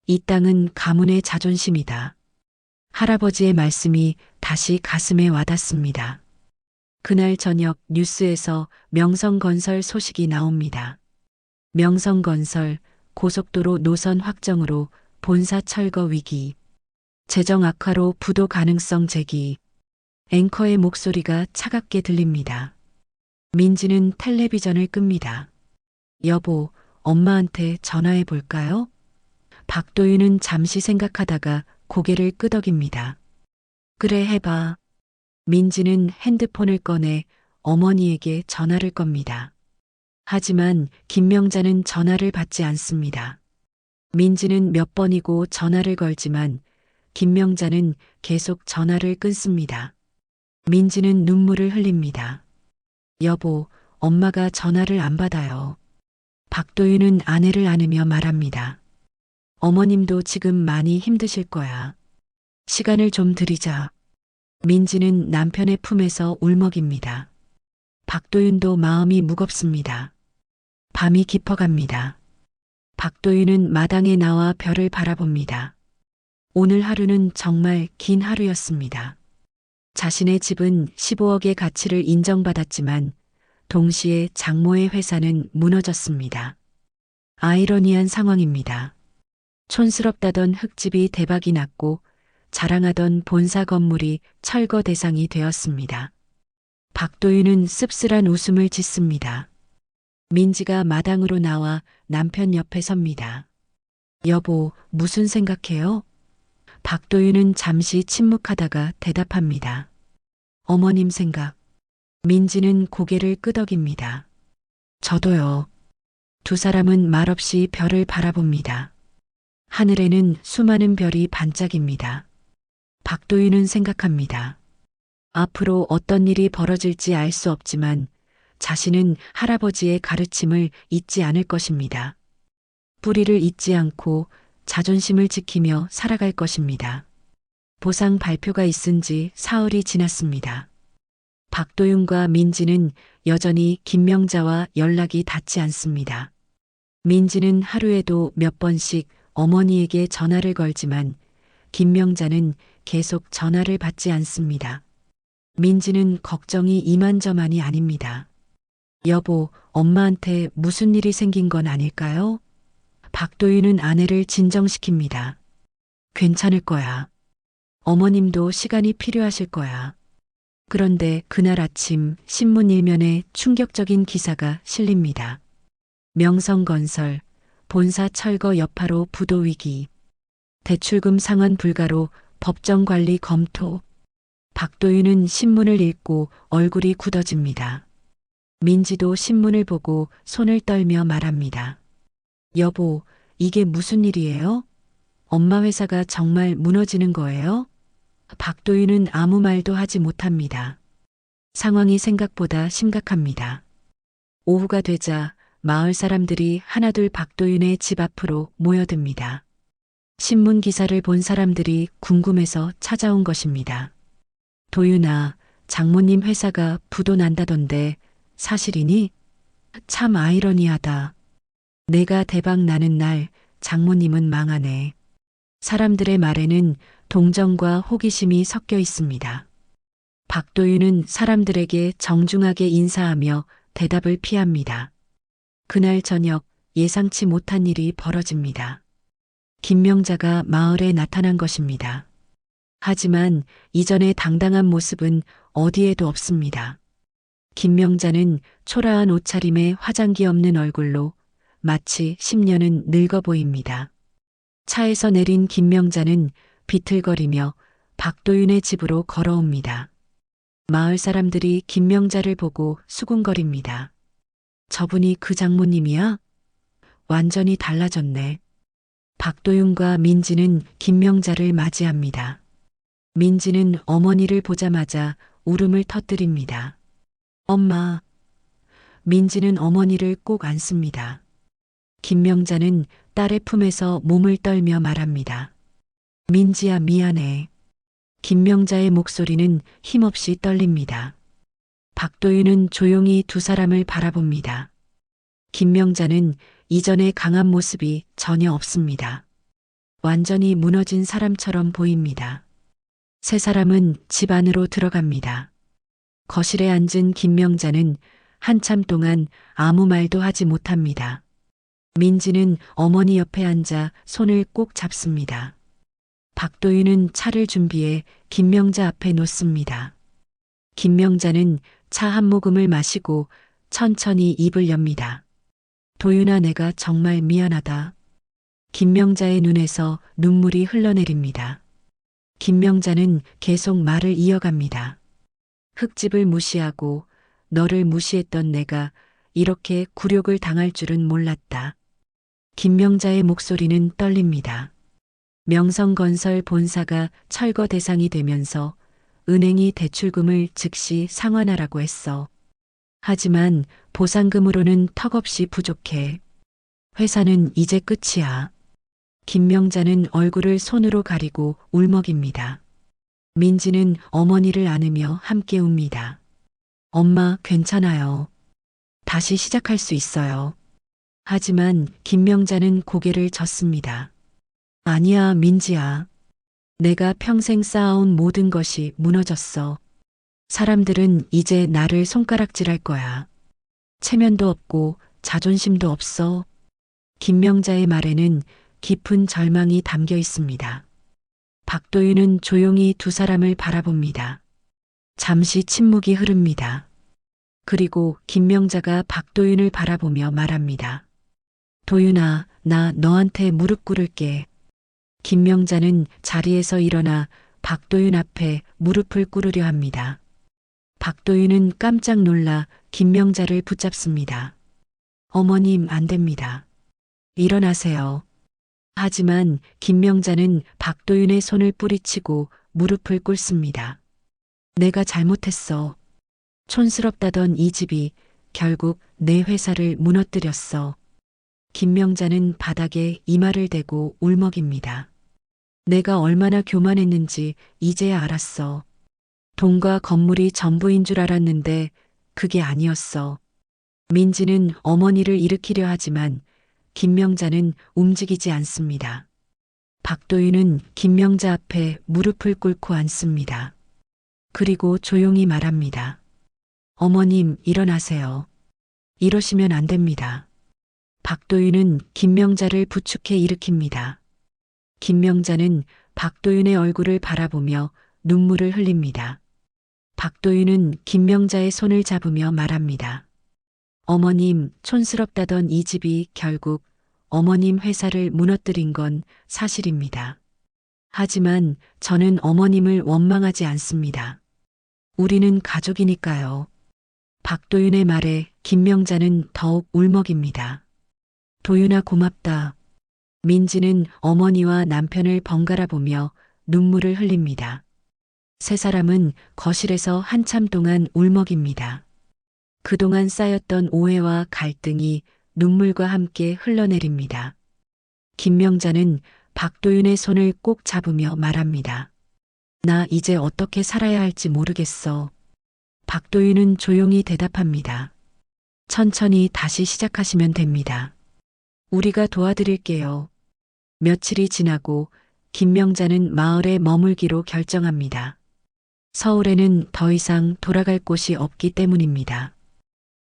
이 땅은 가문의 자존심이다. 할아버지의 말씀이 다시 가슴에 와닿습니다. 그날 저녁 뉴스에서 명성건설 소식이 나옵니다. 명성건설 고속도로 노선 확정으로 본사 철거 위기. 재정 악화로 부도 가능성 제기. 앵커의 목소리가 차갑게 들립니다. 민지는 텔레비전을 끕니다. 여보, 엄마한테 전화해 볼까요? 박도윤은 잠시 생각하다가 고개를 끄덕입니다. 그래, 해봐. 민지는 핸드폰을 꺼내 어머니에게 전화를 겁니다. 하지만 김명자는 전화를 받지 않습니다. 민지는 몇 번이고 전화를 걸지만 김명자는 계속 전화를 끊습니다. 민지는 눈물을 흘립니다. 여보, 엄마가 전화를 안 받아요. 박도윤은 아내를 안으며 말합니다. 어머님도 지금 많이 힘드실 거야. 시간을 좀 드리자. 민지는 남편의 품에서 울먹입니다. 박도윤도 마음이 무겁습니다. 밤이 깊어갑니다. 박도윤은 마당에 나와 별을 바라봅니다. 오늘 하루는 정말 긴 하루였습니다. 자신의 집은 15억의 가치를 인정받았지만 동시에 장모의 회사는 무너졌습니다. 아이러니한 상황입니다. 촌스럽다던 흙집이 대박이 났고 자랑하던 본사 건물이 철거 대상이 되었습니다. 박도윤은 씁쓸한 웃음을 짓습니다. 민지가 마당으로 나와 남편 옆에 섭니다. 여보, 무슨 생각해요? 박도윤은 잠시 침묵하다가 대답합니다. 어머님 생각. 민지는 고개를 끄덕입니다. 저도요. 두 사람은 말없이 별을 바라봅니다. 하늘에는 수많은 별이 반짝입니다. 박도윤은 생각합니다. 앞으로 어떤 일이 벌어질지 알 수 없지만 자신은 할아버지의 가르침을 잊지 않을 것입니다. 뿌리를 잊지 않고 자존심을 지키며 살아갈 것입니다. 보상 발표가 있은 지 사흘이 지났습니다. 박도윤과 민지는 여전히 김명자와 연락이 닿지 않습니다. 민지는 하루에도 몇 번씩 어머니에게 전화를 걸지만 김명자는 계속 전화를 받지 않습니다. 민지는 걱정이 이만저만이 아닙니다. 여보, 엄마한테 무슨 일이 생긴 건 아닐까요? 박도윤은 아내를 진정시킵니다. 괜찮을 거야. 어머님도 시간이 필요하실 거야. 그런데 그날 아침 신문 일면에 충격적인 기사가 실립니다. 명성건설, 본사 철거 여파로 부도 위기, 대출금 상환 불가로 법정 관리 검토. 박도윤은 신문을 읽고 얼굴이 굳어집니다. 민지도 신문을 보고 손을 떨며 말합니다. 여보, 이게 무슨 일이에요? 엄마 회사가 정말 무너지는 거예요? 박도윤은 아무 말도 하지 못합니다. 상황이 생각보다 심각합니다. 오후가 되자 마을 사람들이 하나둘 박도윤의 집 앞으로 모여듭니다. 신문 기사를 본 사람들이 궁금해서 찾아온 것입니다. 도윤아, 장모님 회사가 부도 난다던데 사실이니? 참 아이러니하다. 내가 대박 나는 날 장모님은 망하네. 사람들의 말에는 동정과 호기심이 섞여 있습니다. 박도윤은 사람들에게 정중하게 인사하며 대답을 피합니다. 그날 저녁 예상치 못한 일이 벌어집니다. 김명자가 마을에 나타난 것입니다. 하지만 이전의 당당한 모습은 어디에도 없습니다. 김명자는 초라한 옷차림에 화장기 없는 얼굴로 마치 10년은 늙어 보입니다. 차에서 내린 김명자는 비틀거리며 박도윤의 집으로 걸어옵니다. 마을 사람들이 김명자를 보고 수군거립니다. 저분이 그 장모님이야? 완전히 달라졌네. 박도윤과 민지는 김명자를 맞이합니다. 민지는 어머니를 보자마자 울음을 터뜨립니다. 엄마. 민지는 어머니를 꼭 안습니다. 김명자는 딸의 품에서 몸을 떨며 말합니다. 민지야, 미안해. 김명자의 목소리는 힘없이 떨립니다. 박도윤은 조용히 두 사람을 바라봅니다. 김명자는 이전의 강한 모습이 전혀 없습니다. 완전히 무너진 사람처럼 보입니다. 세 사람은 집 안으로 들어갑니다. 거실에 앉은 김명자는 한참 동안 아무 말도 하지 못합니다. 민지는 어머니 옆에 앉아 손을 꼭 잡습니다. 박도윤은 차를 준비해 김명자 앞에 놓습니다. 김명자는 차 한 모금을 마시고 천천히 입을 엽니다. 도윤아, 내가 정말 미안하다. 김명자의 눈에서 눈물이 흘러내립니다. 김명자는 계속 말을 이어갑니다. 흙집을 무시하고 너를 무시했던 내가 이렇게 굴욕을 당할 줄은 몰랐다. 김명자의 목소리는 떨립니다. 명성건설 본사가 철거 대상이 되면서 은행이 대출금을 즉시 상환하라고 했어. 하지만 보상금으로는 턱없이 부족해. 회사는 이제 끝이야. 김명자는 얼굴을 손으로 가리고 울먹입니다. 민지는 어머니를 안으며 함께 웁니다. 엄마, 괜찮아요. 다시 시작할 수 있어요. 하지만 김명자는 고개를 젓습니다. 아니야, 민지야. 내가 평생 쌓아온 모든 것이 무너졌어. 사람들은 이제 나를 손가락질할 거야. 체면도 없고 자존심도 없어. 김명자의 말에는 깊은 절망이 담겨 있습니다. 박도윤은 조용히 두 사람을 바라봅니다. 잠시 침묵이 흐릅니다. 그리고 김명자가 박도윤을 바라보며 말합니다. 도윤아, 나 너한테 무릎 꿇을게. 김명자는 자리에서 일어나 박도윤 앞에 무릎을 꿇으려 합니다. 박도윤은 깜짝 놀라 김명자를 붙잡습니다. 어머님, 안 됩니다. 일어나세요. 하지만 김명자는 박도윤의 손을 뿌리치고 무릎을 꿇습니다. 내가 잘못했어. 촌스럽다던 이 집이 결국 내 회사를 무너뜨렸어. 김명자는 바닥에 이마를 대고 울먹입니다. 내가 얼마나 교만했는지 이제야 알았어. 돈과 건물이 전부인 줄 알았는데 그게 아니었어. 민지는 어머니를 일으키려 하지만 김명자는 움직이지 않습니다. 박도윤은 김명자 앞에 무릎을 꿇고 앉습니다. 그리고 조용히 말합니다. 어머님, 일어나세요. 이러시면 안 됩니다. 박도윤은 김명자를 부축해 일으킵니다. 김명자는 박도윤의 얼굴을 바라보며 눈물을 흘립니다. 박도윤은 김명자의 손을 잡으며 말합니다. 어머님, 촌스럽다던 이 집이 결국 어머님 회사를 무너뜨린 건 사실입니다. 하지만 저는 어머님을 원망하지 않습니다. 우리는 가족이니까요. 박도윤의 말에 김명자는 더욱 울먹입니다. 도윤아, 고맙다. 민지는 어머니와 남편을 번갈아 보며 눈물을 흘립니다. 세 사람은 거실에서 한참 동안 울먹입니다. 그동안 쌓였던 오해와 갈등이 눈물과 함께 흘러내립니다. 김명자는 박도윤의 손을 꼭 잡으며 말합니다. 나 이제 어떻게 살아야 할지 모르겠어. 박도윤은 조용히 대답합니다. 천천히 다시 시작하시면 됩니다. 우리가 도와드릴게요. 며칠이 지나고 김명자는 마을에 머물기로 결정합니다. 서울에는 더 이상 돌아갈 곳이 없기 때문입니다.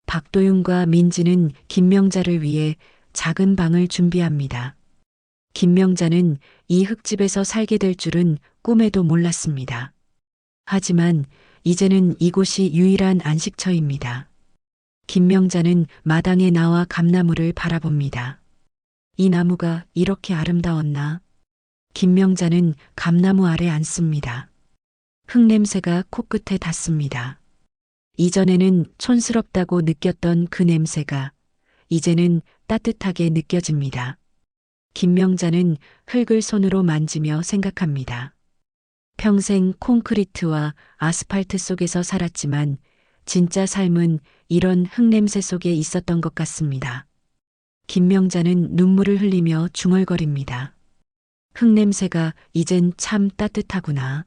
박도윤과 민지는 김명자를 위해 작은 방을 준비합니다. 김명자는 이 흙집에서 살게 될 줄은 꿈에도 몰랐습니다. 하지만 이제는 이곳이 유일한 안식처입니다. 김명자는 마당에 나와 감나무를 바라봅니다. 이 나무가 이렇게 아름다웠나? 김명자는 감나무 아래 앉습니다. 흙냄새가 코끝에 닿습니다. 이전에는 촌스럽다고 느꼈던 그 냄새가 이제는 따뜻하게 느껴집니다. 김명자는 흙을 손으로 만지며 생각합니다. 평생 콘크리트와 아스팔트 속에서 살았지만 진짜 삶은 이런 흙냄새 속에 있었던 것 같습니다. 김명자는 눈물을 흘리며 중얼거립니다. 흙냄새가 이젠 참 따뜻하구나.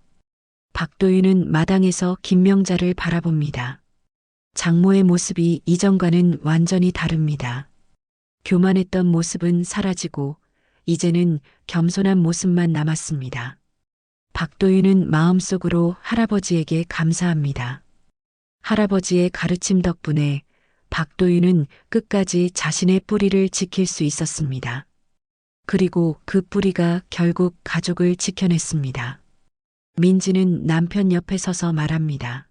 박도윤은 마당에서 김명자를 바라봅니다. 장모의 모습이 이전과는 완전히 다릅니다. 교만했던 모습은 사라지고 이제는 겸손한 모습만 남았습니다. 박도윤은 마음속으로 할아버지에게 감사합니다. 할아버지의 가르침 덕분에 박도윤은 끝까지 자신의 뿌리를 지킬 수 있었습니다. 그리고 그 뿌리가 결국 가족을 지켜냈습니다. 민지는 남편 옆에 서서 말합니다.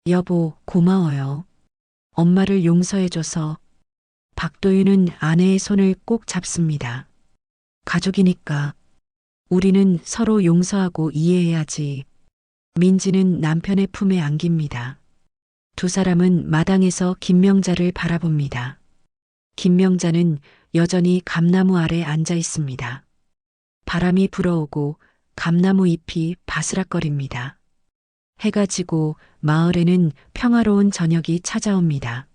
여보, 고마워요. 엄마를 용서해줘서. 박도윤은 아내의 손을 꼭 잡습니다. 가족이니까. 우리는 서로 용서하고 이해해야지. 민지는 남편의 품에 안깁니다. 두 사람은 마당에서 김명자를 바라봅니다. 김명자는 여전히 감나무 아래 앉아 있습니다. 바람이 불어오고 감나무 잎이 바스락거립니다. 해가 지고 마을에는 평화로운 저녁이 찾아옵니다.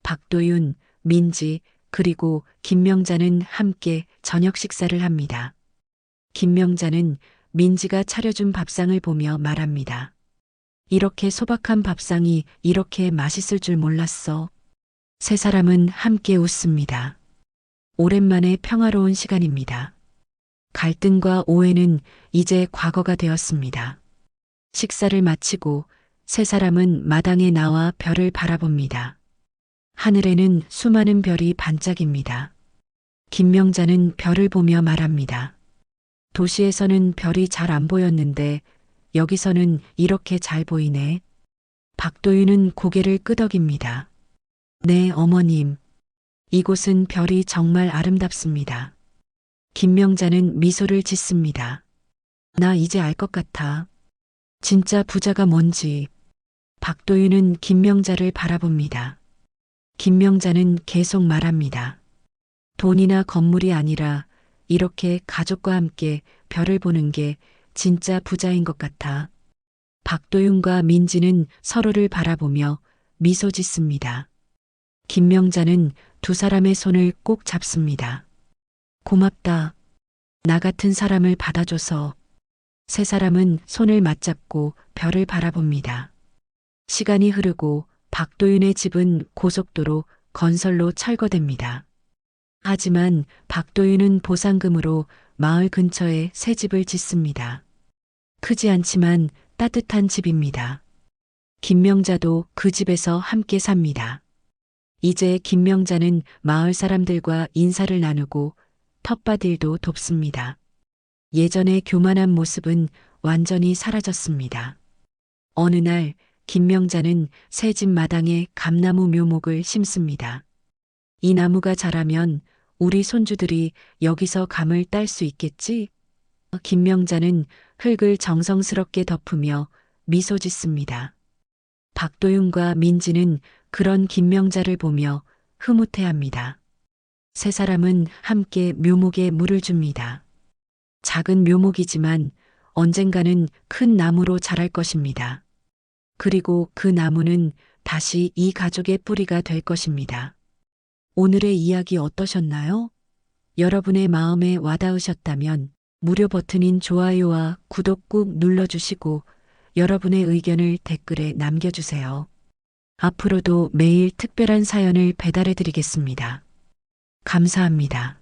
박도윤, 민지, 그리고 김명자는 함께 저녁 식사를 합니다. 김명자는 민지가 차려준 밥상을 보며 말합니다. 이렇게 소박한 밥상이 이렇게 맛있을 줄 몰랐어. 세 사람은 함께 웃습니다. 오랜만에 평화로운 시간입니다. 갈등과 오해는 이제 과거가 되었습니다. 식사를 마치고 세 사람은 마당에 나와 별을 바라봅니다. 하늘에는 수많은 별이 반짝입니다. 김명자는 별을 보며 말합니다. 도시에서는 별이 잘 안 보였는데 여기서는 이렇게 잘 보이네. 박도윤은 고개를 끄덕입니다. 네, 어머님. 이곳은 별이 정말 아름답습니다. 김명자는 미소를 짓습니다. 나 이제 알 것 같아. 진짜 부자가 뭔지. 박도윤은 김명자를 바라봅니다. 김명자는 계속 말합니다. 돈이나 건물이 아니라 이렇게 가족과 함께 별을 보는 게 진짜 부자인 것 같아. 박도윤과 민지는 서로를 바라보며 미소 짓습니다. 김명자는 두 사람의 손을 꼭 잡습니다. 고맙다. 나 같은 사람을 받아줘서. 세 사람은 손을 맞잡고 별을 바라봅니다. 시간이 흐르고 박도윤의 집은 고속도로 건설로 철거됩니다. 하지만 박도윤은 보상금으로 마을 근처에 새 집을 짓습니다. 크지 않지만 따뜻한 집입니다. 김명자도 그 집에서 함께 삽니다. 이제 김명자는 마을 사람들과 인사를 나누고 텃밭일도 돕습니다. 예전의 교만한 모습은 완전히 사라졌습니다. 어느 날 김명자는 새 집 마당에 감나무 묘목을 심습니다. 이 나무가 자라면 우리 손주들이 여기서 감을 딸 수 있겠지? 김명자는 흙을 정성스럽게 덮으며 미소 짓습니다. 박도윤과 민지는 그런 김명자를 보며 흐뭇해합니다. 세 사람은 함께 묘목에 물을 줍니다. 작은 묘목이지만 언젠가는 큰 나무로 자랄 것입니다. 그리고 그 나무는 다시 이 가족의 뿌리가 될 것입니다. 오늘의 이야기 어떠셨나요? 여러분의 마음에 와닿으셨다면 무료 버튼인 좋아요와 구독 꾹 눌러주시고 여러분의 의견을 댓글에 남겨주세요. 앞으로도 매일 특별한 사연을 배달해 드리겠습니다. 감사합니다.